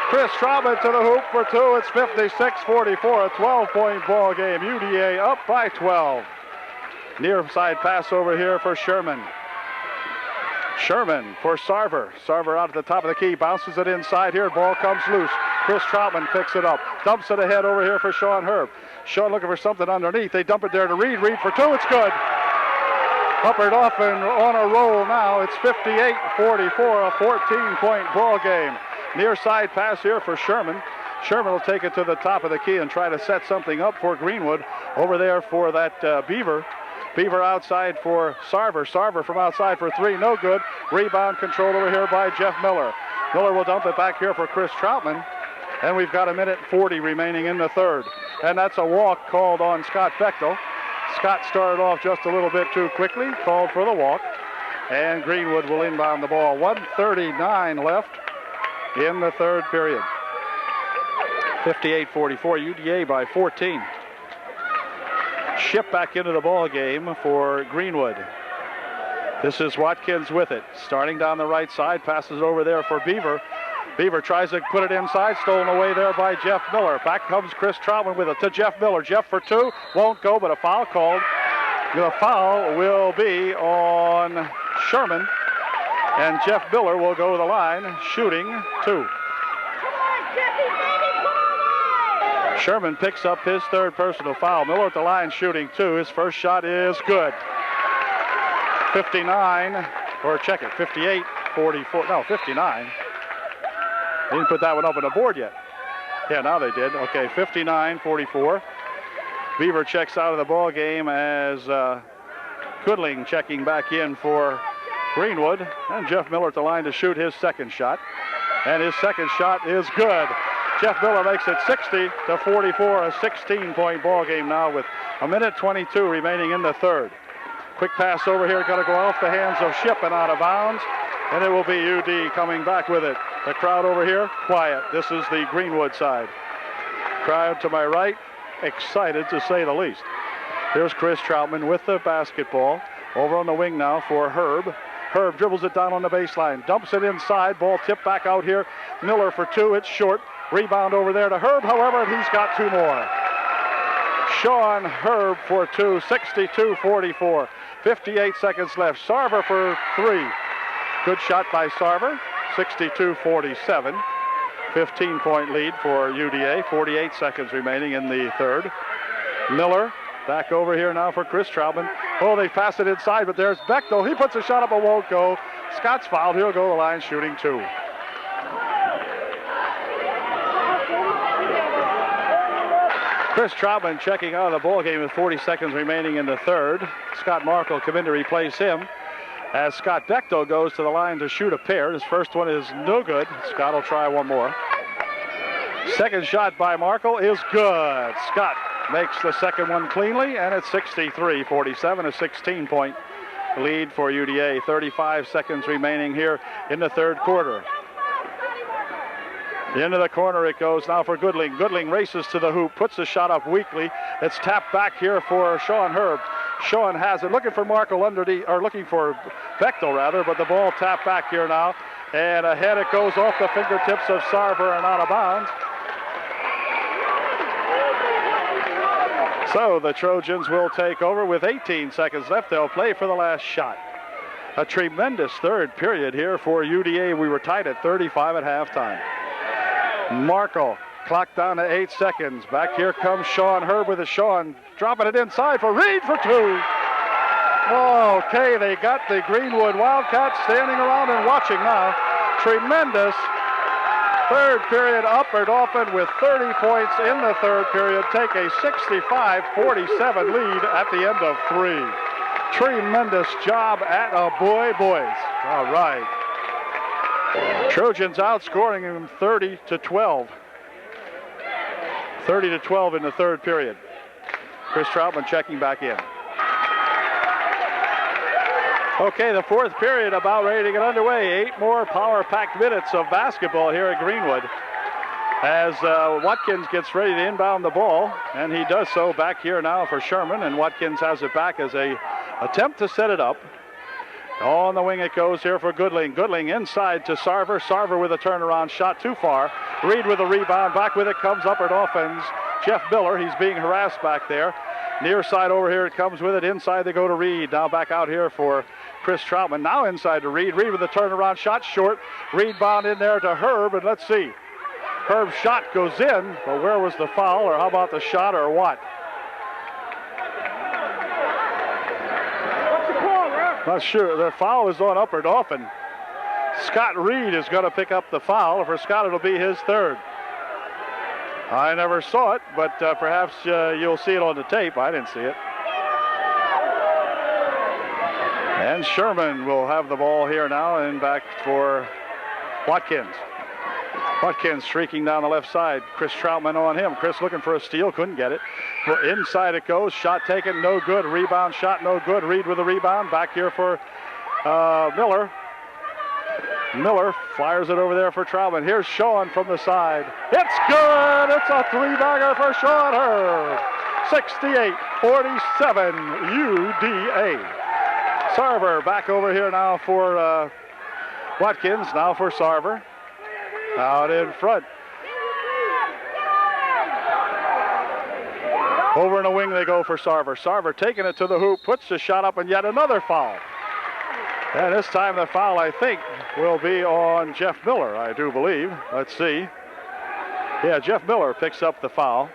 Chris Troutman to the hoop for 2. It's 56-44, a 12-point ball game. UDA up by 12. Near side pass over here for Sherman. Sherman for Sarver. Sarver out at the top of the key. Bounces it inside here. Ball comes loose. Chris Troutman picks it up. Dumps it ahead over here for Sean Herb. Sean looking for something underneath. They dump it there to Reed. Reed for 2. It's good. Upper Dauphin on a roll now. It's 58-44, a 14-point ball game. Near side pass here for Sherman. Sherman will take it to the top of the key and try to set something up for Greenwood. Over there for that Beaver. Beaver outside for Sarver. Sarver from outside for 3. No good. Rebound controlled over here by Jeff Miller. Miller will dump it back here for Chris Troutman. And we've got 1:40 remaining in the third. And that's a walk called on Scott Bechtel. Scott started off just a little bit too quickly. Called for the walk. And Greenwood will inbound the ball. 1:39 left in the third period. 58-44, UDA by 14. Ship back into the ball game for Greenwood. This is Watkins with it. Starting down the right side, passes over there for Beaver. Beaver tries to put it inside, stolen away there by Jeff Miller. Back comes Chris Troutman with it to Jeff Miller. Jeff for 2, won't go, but a foul called. The foul will be on Sherman, and Jeff Miller will go to the line, shooting 2. Sherman picks up his third personal foul. Miller at the line shooting two. His first shot is good. 59, or check it, 58, 44, no, 59. They didn't put that one up on the board yet. Yeah, now they did. Okay, 59, 44. Beaver checks out of the ball game as Goodling checking back in for Greenwood. And Jeff Miller at the line to shoot his second shot. And his second shot is good. Jeff Miller makes it 60-44, a 16-point ball game now with a minute 22 remaining in the third. Quick pass over here, going to go off the hands of Ship and out of bounds. And it will be UD coming back with it. The crowd over here, quiet. This is the Greenwood side. Crowd to my right, excited to say the least. Here's Chris Troutman with the basketball. Over on the wing now for Herb. Herb dribbles it down on the baseline, dumps it inside, ball tipped back out here. Miller for two, it's short. Rebound over there to Herb, however, he's got two more. Sean Herb for two, 62-44. 58 seconds left. Sarver for three. Good shot by Sarver, 62-47. 15-point lead for UDA, 48 seconds remaining in the third. Miller back over here now for Chris Troutman. Oh, they pass it inside, but there's Bechtel. He puts a shot up, but won't go. Scott's fouled. He'll go to the line shooting two. Chris Troutman checking out of the ball game with 40 seconds remaining in the third. Scott Markle come in to replace him as Scott Bechtel goes to the line to shoot a pair. His first one is no good. Scott will try one more. Second shot by Markle is good. Scott makes the second one cleanly, and it's 63-47, a 16-point lead for UDA. 35 seconds remaining here in the third quarter. Into the corner it goes now for Goodling. Goodling races to the hoop, puts the shot up weakly. It's tapped back here for Sean Herb. Sean has it, looking for Markle underneath, or looking for Bechtel rather, but the ball tapped back here now. And ahead it goes off the fingertips of Sarver and out of bounds. So the Trojans will take over with 18 seconds left. They'll play for the last shot. A tremendous third period here for UDA. We were tied at 35 at halftime. Markle, clock down to 8 seconds. Back here comes Sean Herb with a Sean, dropping it inside for Reed for two. Okay, they got the Greenwood Wildcats standing around and watching now. Tremendous third period up and Dauphin with 30 points in the third period. Take a 65-47 lead at the end of three. Tremendous job at boys. All right. Trojans outscoring them 30-12. 30-12 in the third period. Chris Troutman checking back in. Okay, the fourth period about ready to get underway. 8 more power-packed minutes of basketball here at Greenwood as Watkins gets ready to inbound the ball, and he does so back here now for Sherman, and Watkins has it back as a attempt to set it up. On the wing it goes here for Goodling. Goodling inside to Sarver. Sarver with a turnaround shot too far. Reed with a rebound. Back with it comes Upper Dolphins. Jeff Miller, he's being harassed back there. Near side over here it comes with it. Inside they go to Reed. Now back out here for Chris Troutman. Now inside to Reed. Reed with a turnaround shot short. Rebound in there to Herb, and let's see. Herb's shot goes in, but where was the foul, or how about the shot, or what? Not sure. The foul is on Upper Dauphin. Scott Reed is going to pick up the foul. For Scott, it'll be his third. I never saw it, but perhaps you'll see it on the tape. I didn't see it. And Sherman will have the ball here now and back for Watkins. Watkins streaking down the left side. Chris Troutman on him. Chris looking for a steal, couldn't get it. Inside it goes. Shot taken, no good. Rebound shot, no good. Reed with a rebound. Back here for Miller. Miller fires it over there for Troutman. Here's Sean from the side. It's good. It's a three-bagger for Sean Herb. 68-47 UDA. Sarver back over here now for Watkins. Now for Sarver. Out in front. Over in the wing they go for Sarver. Sarver taking it to the hoop, puts the shot up, and yet another foul. And this time the foul, I think, will be on Jeff Miller, I do believe. Let's see. Yeah, Jeff Miller picks up the foul.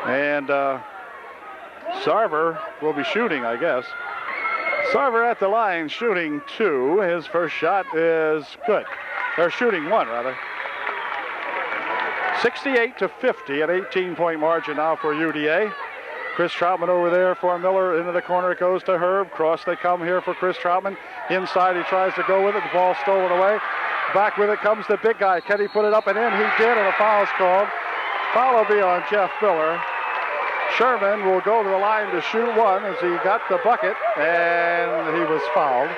And Sarver will be shooting, I guess. Sarver at the line, shooting 2. His first shot is good. They're shooting 1, rather. 68-50, an 18-point margin now for UDA. Chris Troutman over there for Miller. Into the corner it goes to Herb. Cross they come here for Chris Troutman. Inside he tries to go with it. The ball stolen away. Back with it comes the big guy. Can he put it up and in? He did, and a foul's called. Foul will be on Jeff Miller. Sherman will go to the line to shoot 1 as he got the bucket, and he was fouled.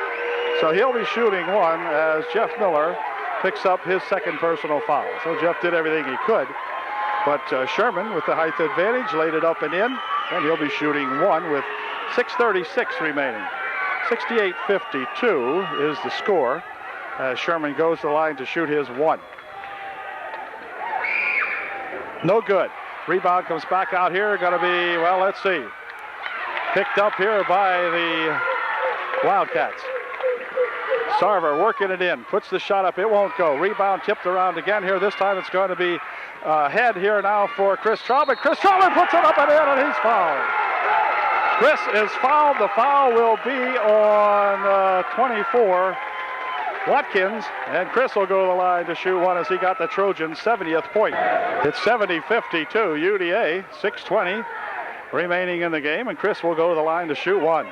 So he'll be shooting 1 as Jeff Miller picks up his second personal foul. So Jeff did everything he could, but Sherman with the height advantage laid it up and in, and he'll be shooting 1 with 6:36 remaining. 68-52 is the score as Sherman goes to the line to shoot his 1. No good. Rebound comes back out here. Going to be, well, let's see. Picked up here by the Wildcats. Sarver working it in. Puts the shot up. It won't go. Rebound tipped around again here. This time it's going to be head here now for Chris Troutman. Chris Troutman puts it up and in, and he's fouled. Chris is fouled. The foul will be on 24. Watkins, and Chris will go to the line to shoot 1 as he got the Trojans' 70th point. It's 70-52, UDA, 6:20 remaining in the game, and Chris will go to the line to shoot 1.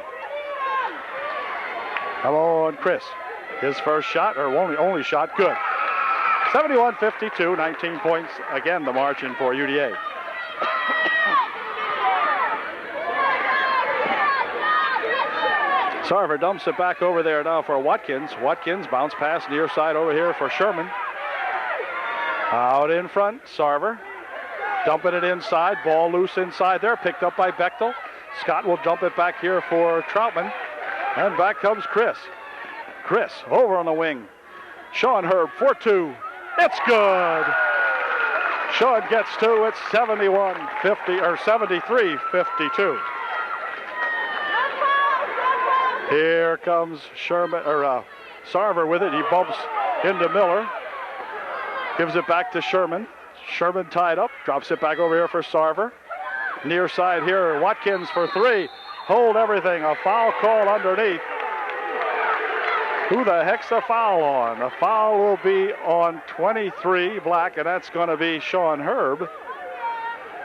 Come on, Chris. His first shot, or only shot, good. 71-52, 19 points, again the margin for UDA. Sarver dumps it back over there now for Watkins. Watkins bounce pass near side over here for Sherman. Out in front, Sarver. Dumping it inside, ball loose inside there, picked up by Bechtel. Scott will dump it back here for Troutman. And back comes Chris. Chris over on the wing. Sean Herb for 2. It's good. Sean gets 2. It's 71-50 or 73-52. Here comes Sherman or Sarver with it. He bumps into Miller. Gives it back to Sherman. Sherman tied up. Drops it back over here for Sarver. Near side here, Watkins for 3. Hold everything. A foul call underneath. Who the heck's the foul on? The foul will be on 23 Black, and that's going to be Sean Herb.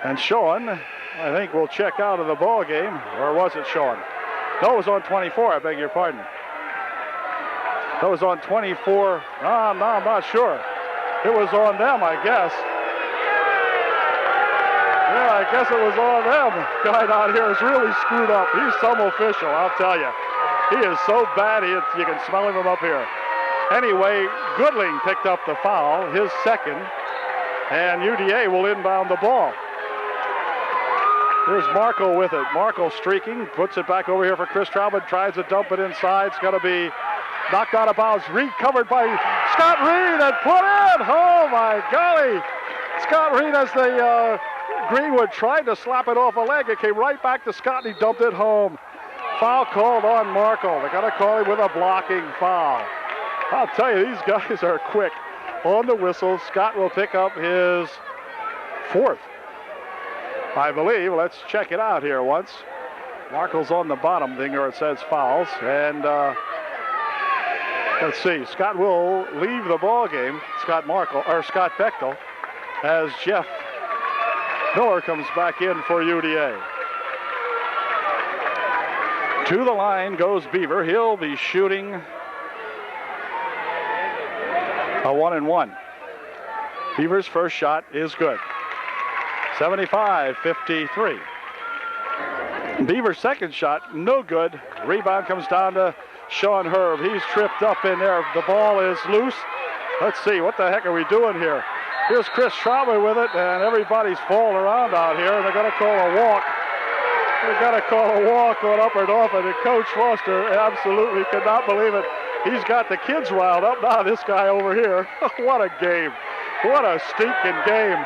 And Sean, I think, will check out of the ball game. Or was it Sean? No, it was on 24, I beg your pardon. That was on 24. No, I'm not sure. It was on them, I guess. Yeah, I guess it was on them. Guy down here is really screwed up. He's some official, I'll tell you. He is so bad, you can smell him from up here. Anyway, Goodling picked up the foul, his second, and UDA will inbound the ball. Here's Markle with it. Markle streaking, puts it back over here for Chris Troutman, tries to dump it inside. It's going to be knocked out of bounds, recovered by Scott Reed and put in. Oh my golly. Scott Reed, as the Greenwood tried to slap it off a leg, it came right back to Scott and he dumped it home. Foul called on Markle. They got to call him with a blocking foul. I'll tell you, these guys are quick on the whistle. Scott will pick up his 4th, I believe. Let's check it out here once. Markle's on the bottom thing where it says fouls. And let's see. Scott will leave the ball game. Scott Bechtel, as Jeff Miller comes back in for UDA. To the line goes Beaver. He'll be shooting a 1-and-1. Beaver's first shot is good. 75-53. Beaver's second shot, no good. Rebound comes down to Sean Herb. He's tripped up in there. The ball is loose. Let's see, what the heck are we doing here? Here's Chris Troutman with it, and everybody's falling around out here, and they're going to call a walk. They're going to call a walk on Upper Dauphin, and Coach Foster absolutely could not believe it. He's got the kids riled up. Now this guy over here. What a game. What a stinking game.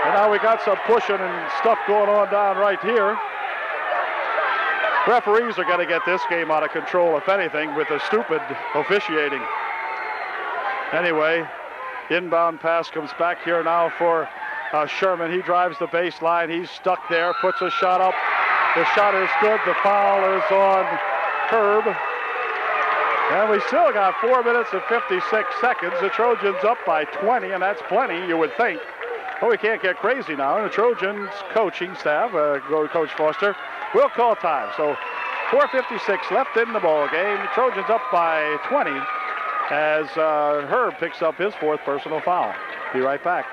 And now we got some pushing and stuff going on down right here. Referees are going to get this game out of control, if anything, with the stupid officiating. Anyway, Inbound pass comes back here now for Sherman. He drives the baseline. He's stuck there, puts a shot up. The shot is good. The foul is on Herb. And we still got 4 minutes and 56 seconds. The Trojans up by 20, and that's plenty, you would think. But we can't get crazy now. And the Trojans coaching staff, Coach Foster, will call time. So 4:56 left in the ball game. The Trojans up by 20 as Herb picks up his 4th personal foul. Be right back.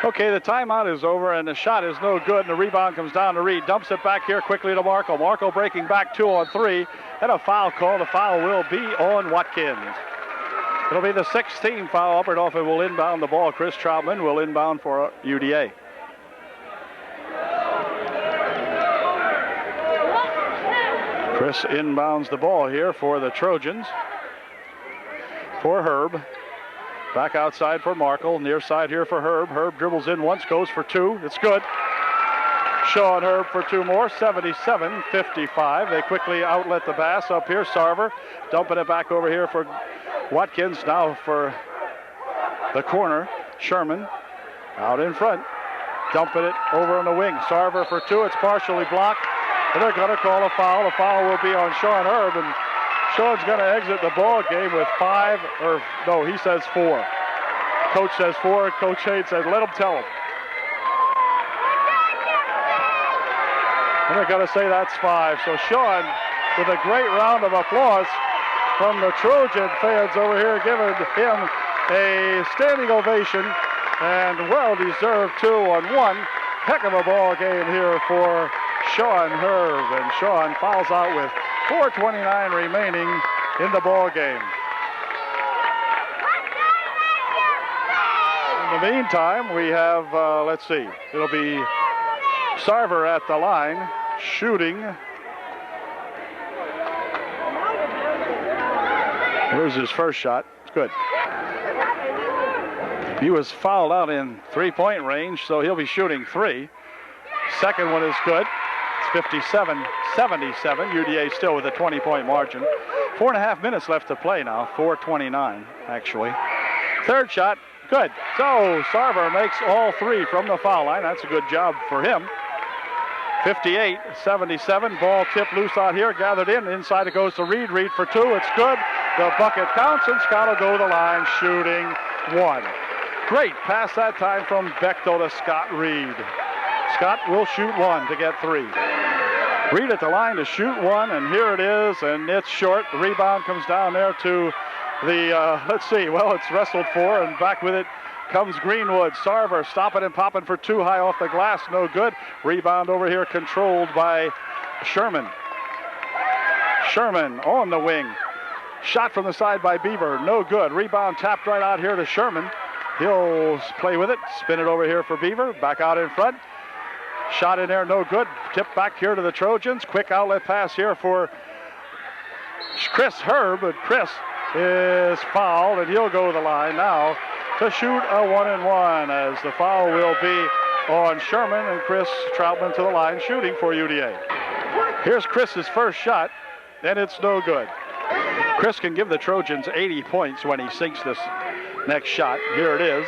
Okay, the timeout is over, and the shot is no good, and the rebound comes down to Reed. Dumps it back here quickly to Markle. Markle breaking back 2 on 3, and a foul call. The foul will be on Watkins. It'll be the 16th foul. Upper Dauphin will inbound the ball. Chris Troutman will inbound for UDA. Chris inbounds the ball here for the Trojans. For Herb. Back outside for Markle. Near side here for Herb. Herb dribbles in once, goes for 2. It's good. Sean Herb for 2 more. 77-55. They quickly outlet the pass up here. Sarver dumping it back over here for Watkins. Now for the corner. Sherman out in front. Dumping it over on the wing. Sarver for 2. It's partially blocked. And they're going to call a foul. The foul will be on Sean Herb. And Sean's going to exit the ball game with 5, or no, he says 4. Coach says 4. Coach Hayes says, let him tell him. And they're going to say that's 5. So Sean, with a great round of applause from the Trojan fans over here, giving him a standing ovation and well-deserved 2-on-1. Heck of a ball game here for Sean Herb. And Sean fouls out with 4:29 remaining in the ball game. In the meantime, we have, let's see, it'll be Sarver at the line, shooting. Here's his first shot. It's good. He was fouled out in 3-point range, so he'll be shooting 3. Second one is good. It's 57-77. UDA still with a 20-point margin. 4.5 minutes left to play now. 4:29, actually. Third shot, good. So Sarver makes all 3 from the foul line. That's a good job for him. 58-77. Ball tipped loose out here, gathered in. Inside it goes to Reed. Reed for 2. It's good. The bucket counts, and Scott will go to the line shooting 1. Great pass that time from Bechtel to Scott Reed. Scott will shoot 1 to get 3. Reed at the line to shoot 1, and here it is, and it's short. The rebound comes down there to the, let's see, well, it's wrestled for, and back with it comes Greenwood. Sarver stopping and popping for 2 high off the glass, no good. Rebound over here controlled by Sherman. Sherman on the wing. Shot from the side by Beaver, no good. Rebound tapped right out here to Sherman. He'll play with it, spin it over here for Beaver, back out in front. Shot in there, no good. Tip back here to the Trojans. Quick outlet pass here for Chris Herb, but Chris is fouled, and he'll go to the line now to shoot a 1-and-1, as the foul will be on Sherman, and Chris Troutman to the line shooting for UDA. Here's Chris's first shot, and it's no good. Chris can give the Trojans 80 points when he sinks this next shot. Here it is.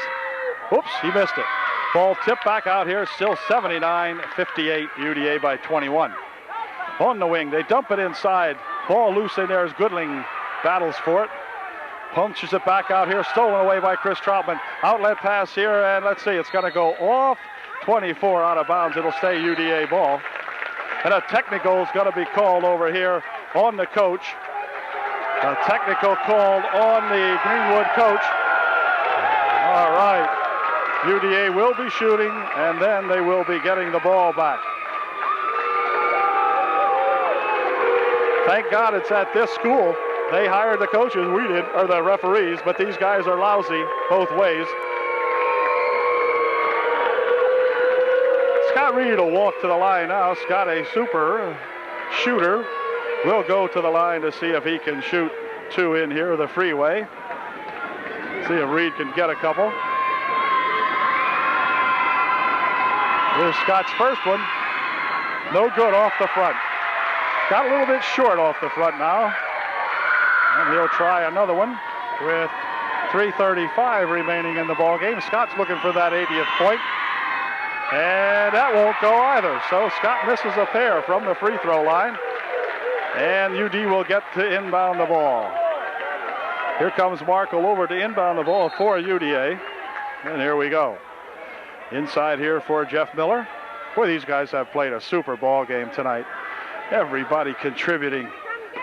Oops, he missed it. Ball tipped back out here, still 79-58, UDA by 21. On the wing, they dump it inside. Ball loose in there as Goodling battles for it. Punches it back out here, stolen away by Chris Troutman. Outlet pass here, and let's see, it's going to go off 24 out of bounds. It'll stay UDA ball. And a technical is going to be called over here on the coach. A technical called on the Greenwood coach. All right. UDA will be shooting, and then they will be getting the ball back. Thank God it's at this school. They hired the coaches, we did, or the referees, but these guys are lousy both ways. Scott Reed will walk to the line now. Scott, a super shooter, will go to the line to see if he can shoot 2 in here, the freeway. See if Reed can get a couple. Here's Scott's first one. No good off the front. Got a little bit short off the front now. And he'll try another one with 3:35 remaining in the ball game. Scott's looking for that 80th point. And that won't go either. So Scott misses a pair from the free throw line. And UD will get to inbound the ball. Here comes Markle over to inbound the ball for UDA. And here we go. Inside here for Jeff Miller. Boy, these guys have played a super ball game tonight. Everybody contributing.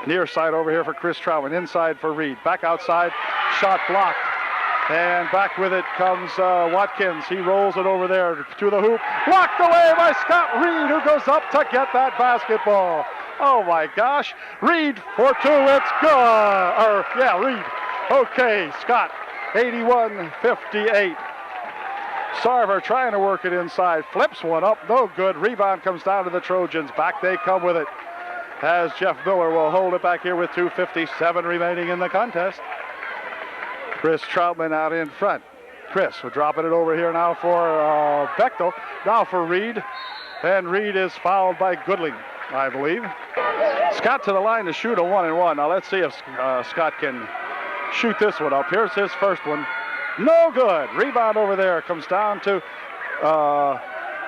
Near side over here for Chris Troutman. Inside for Reed. Back outside. Shot blocked. And back with it comes Watkins. He rolls it over there to the hoop. Blocked away by Scott Reed, who goes up to get that basketball. Oh my gosh. Reed for two. It's good. Reed. Okay, Scott. 81-58. Sarver trying to work it inside. Flips one up. No good. Rebound comes down to the Trojans. Back they come with it. As Jeff Miller will hold it back here with 2:57 remaining in the contest. Chris Troutman out in front. Chris, we're dropping it over here now for Bechtel. Now for Reed. And Reed is fouled by Goodling, I believe. Scott to the line to shoot a 1-and-1. Now let's see if Scott can shoot this one up. Here's his first one. No good. Rebound over there comes down to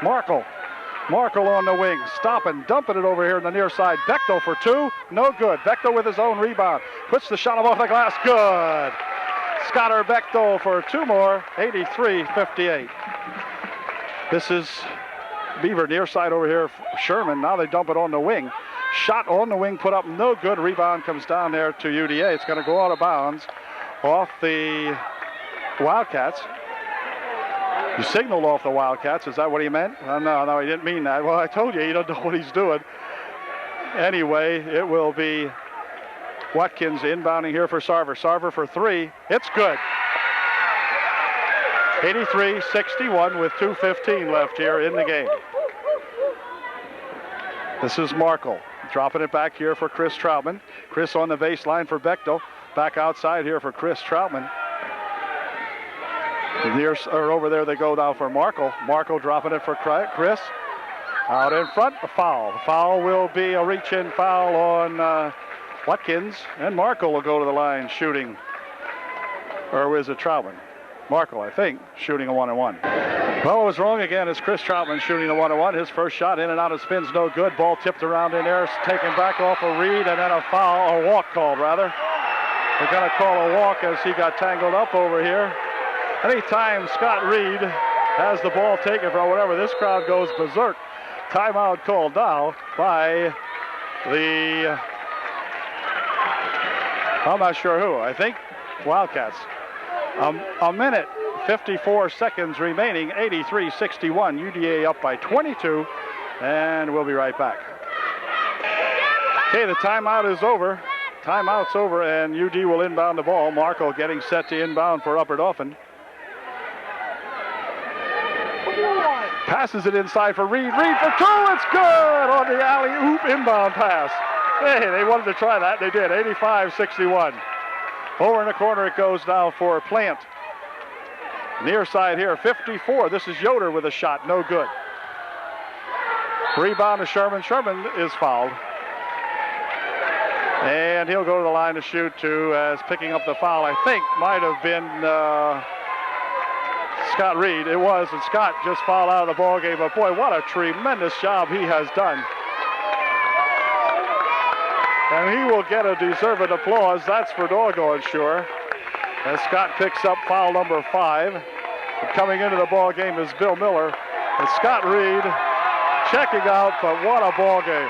Markle. Markle on the wing, stopping, dumping it over here in the near side. Bechtel for two, no good. Bechtel with his own rebound. Puts the shot off the glass, good. Scott or Bechtel for two more, 83-58. This is Beaver near side over here, Sherman. Now they dump it on the wing. Shot on the wing, put up, no good. Rebound comes down there to UDA. It's going to go out of bounds off the Wildcats. He signaled off the Wildcats. Is that what he meant? No, he didn't mean that. Well, I told you, he don't know what he's doing. Anyway, it will be Watkins inbounding here for Sarver. Sarver for three. It's good. 83-61 with 2:15 left here in the game. This is Markle. Dropping it back here for Chris Troutman. Chris on the baseline for Bechtel. Back outside here for Chris Troutman. Over there they go now for Markle. Markle dropping it for Chris. Out in front, a foul. The foul will be a reach-in foul on Watkins. And Markle will go to the line shooting. Or is it Troutman? Markle, I think, shooting a 1-and-1. Well, it was wrong again. It's Chris Troutman shooting the 1-and-1. His first shot in and out of spins, no good. Ball tipped around in there, taken back off of Reed, and then a foul, or walk called rather. They're going to call a walk as he got tangled up over here. Anytime Scott Reed has the ball taken from whatever, this crowd goes berserk. Timeout called now by the, I'm not sure who, I think Wildcats. A minute, 54 seconds remaining, 83-61. UDA up by 22, and we'll be right back. Okay, the timeout is over. Timeout's over, and UD will inbound the ball. Markle getting set to inbound for Upper Dauphin. Passes it inside for Reed. Reed for two, it's good on the alley-oop inbound pass. Hey, they wanted to try that, they did, 85-61. Over in the corner it goes now for Plant. Near side here, 54. This is Yoder with a shot, no good. Rebound to Sherman. Sherman is fouled. And he'll go to the line to shoot too, as picking up the foul, I think, might have been Scott Reed. It was, and Scott just fouled out of the ball game. But boy, what a tremendous job he has done. And he will get a deserved applause, that's for doggone sure. As Scott picks up foul number 5. And coming into the ball game is Bill Miller. And Scott Reed checking out, but what a ball game.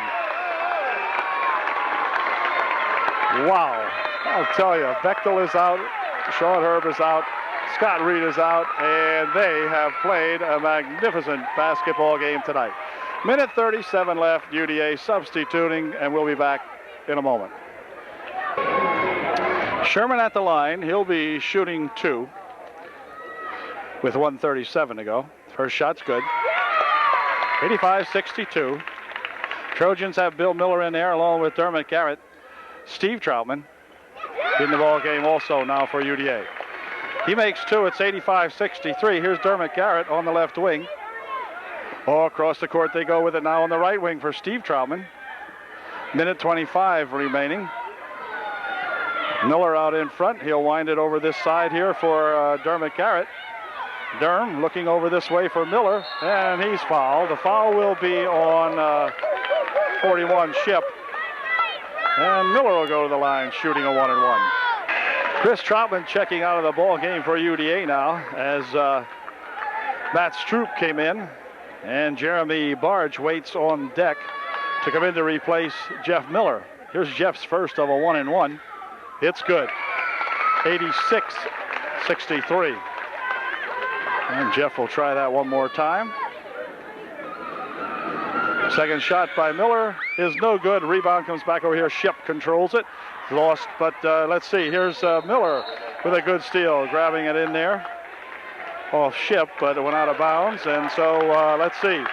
Wow, I'll tell you, Bechtel is out, Sean Herb is out, Scott Reed is out, and they have played a magnificent basketball game tonight. Minute 37 left, UDA substituting, and we'll be back in a moment. Sherman at the line. He'll be shooting 2 with 1:37 to go. First shot's good. 85-62. Trojans have Bill Miller in there along with Dermot Garrett. Steve Troutman in the ball game also now for UDA. He makes 2. It's 85-63. Here's Dermot Garrett on the left wing. Oh, across the court they go with it now on the right wing for Steve Troutman. Minute 25 remaining. Miller out in front. He'll wind it over this side here for Dermot Garrett. Durham looking over this way for Miller, and he's fouled. The foul will be on 41 Ship. And Miller will go to the line shooting a 1-and-1. Chris Troutman checking out of the ball game for UDA now as Matt Stroop came in, and Jeremy Barge waits on deck to come in to replace Jeff Miller. Here's Jeff's first of a 1-and-1. It's good. 86-63. And Jeff will try that one more time. Second shot by Miller is no good. Rebound comes back over here. Ship controls it. Lost, but let's see. Here's Miller with a good steal, grabbing it in there off Ship, but it went out of bounds. And so let's see.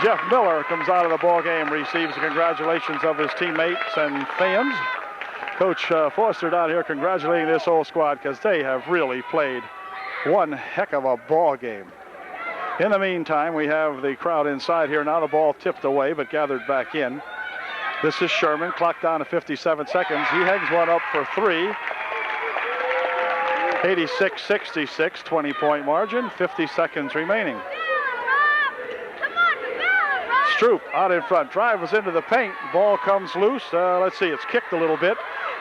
Jeff Miller comes out of the ball game, receives the congratulations of his teammates and fans. Coach Foster down here congratulating this whole squad because they have really played one heck of a ball game. In the meantime, we have the crowd inside here. Now the ball tipped away but gathered back in. This is Sherman, clock down to 57 seconds. He hangs one up for three. 86-66, 20-point margin, 50 seconds remaining. Stroop out in front, drive was into the paint. Ball comes loose. Let's see, it's kicked a little bit.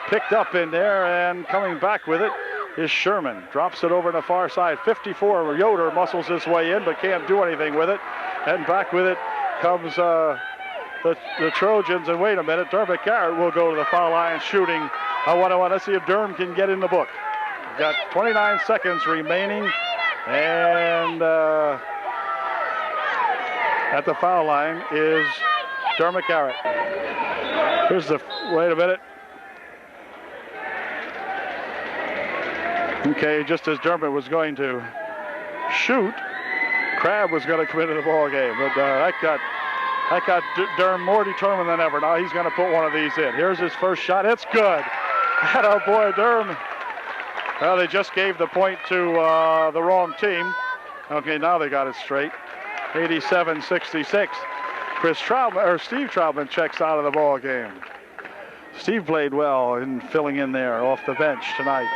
Picked up in there, and coming back with it is Sherman. Drops it over to the far side. 54, Yoder muscles his way in, but can't do anything with it. And back with it comes the Trojans. And wait a minute, Dermot Garrett will go to the foul line shooting a 1-on-1. Let's see if Durham can get in the book. We've got 29 seconds remaining, and at the foul line is Dermot Garrett. Here's the, wait a minute. Okay, just as Dermot was going to shoot, Crabb was going to come into the ball game, but that got Durham more determined than ever. Now he's going to put one of these in. Here's his first shot. It's good. Oh boy, Durham. Well, they just gave the point to the wrong team. Okay, now they got it straight. 87-66. Steve Troutman checks out of the ball game. Steve played well in filling in there off the bench tonight.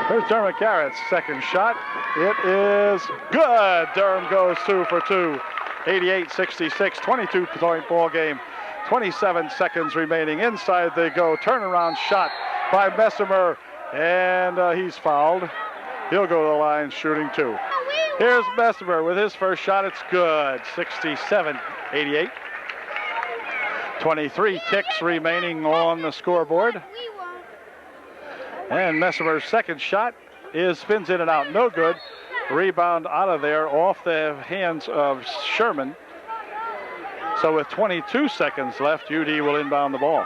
There's Dermot Garrett's second shot. It is good. Durham goes 2 for 2. 88-66, 22-point ball game. 27 seconds remaining. Inside they go. Turnaround shot by Messimer, and he's fouled. He'll go to the line shooting 2. Here's Messimer with his first shot. It's good. 67-88. 23 ticks remaining on the scoreboard. And Messimer's second shot spins in and out. No good. Rebound out of there off the hands of Sherman. So with 22 seconds left, UD will inbound the ball.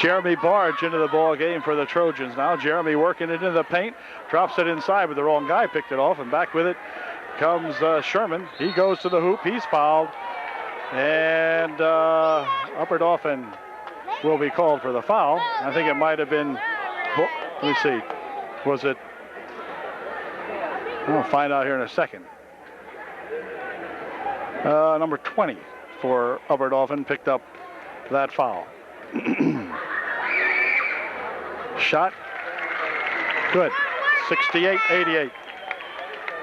Jeremy Barge into the ball game for the Trojans now. Jeremy working it into the paint. Drops it inside, but the wrong guy picked it off. And back with it comes Sherman. He goes to the hoop. He's fouled. And Upper Dauphin will be called for the foul. I think it might have been, let me see, was it? We'll find out here in a second. Number 20 for Upper Dauphin picked up that foul. Shot, good, 68-88.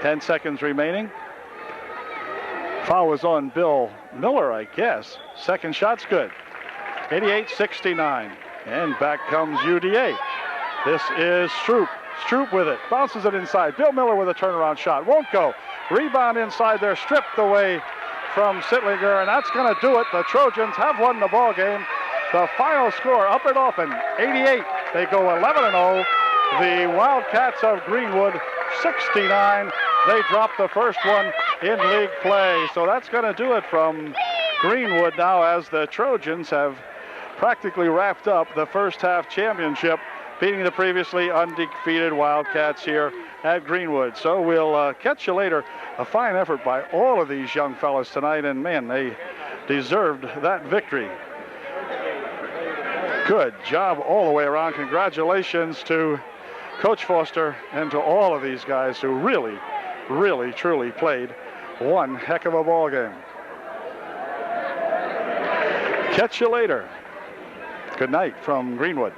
10 seconds remaining. Foul was on Bill Miller, I guess. Second shot's good. 88-69. And back comes UDA. This is Stroop. Stroop with it. Bounces it inside. Bill Miller with a turnaround shot. Won't go. Rebound inside there. Stripped away from Sittlinger. And that's going to do it. The Trojans have won the ball game. The final score, Upper Dauphin, 88. They go 11-0. The Wildcats of Greenwood, 69. They drop the first one in league play. So that's going to do it from Greenwood now, as the Trojans have practically wrapped up the first half championship, beating the previously undefeated Wildcats here at Greenwood. So we'll catch you later. A fine effort by all of these young fellas tonight, and man, they deserved that victory. Good job all the way around. Congratulations to Coach Foster and to all of these guys who really, really, truly played one heck of a ball game. Catch you later. Good night from Greenwood.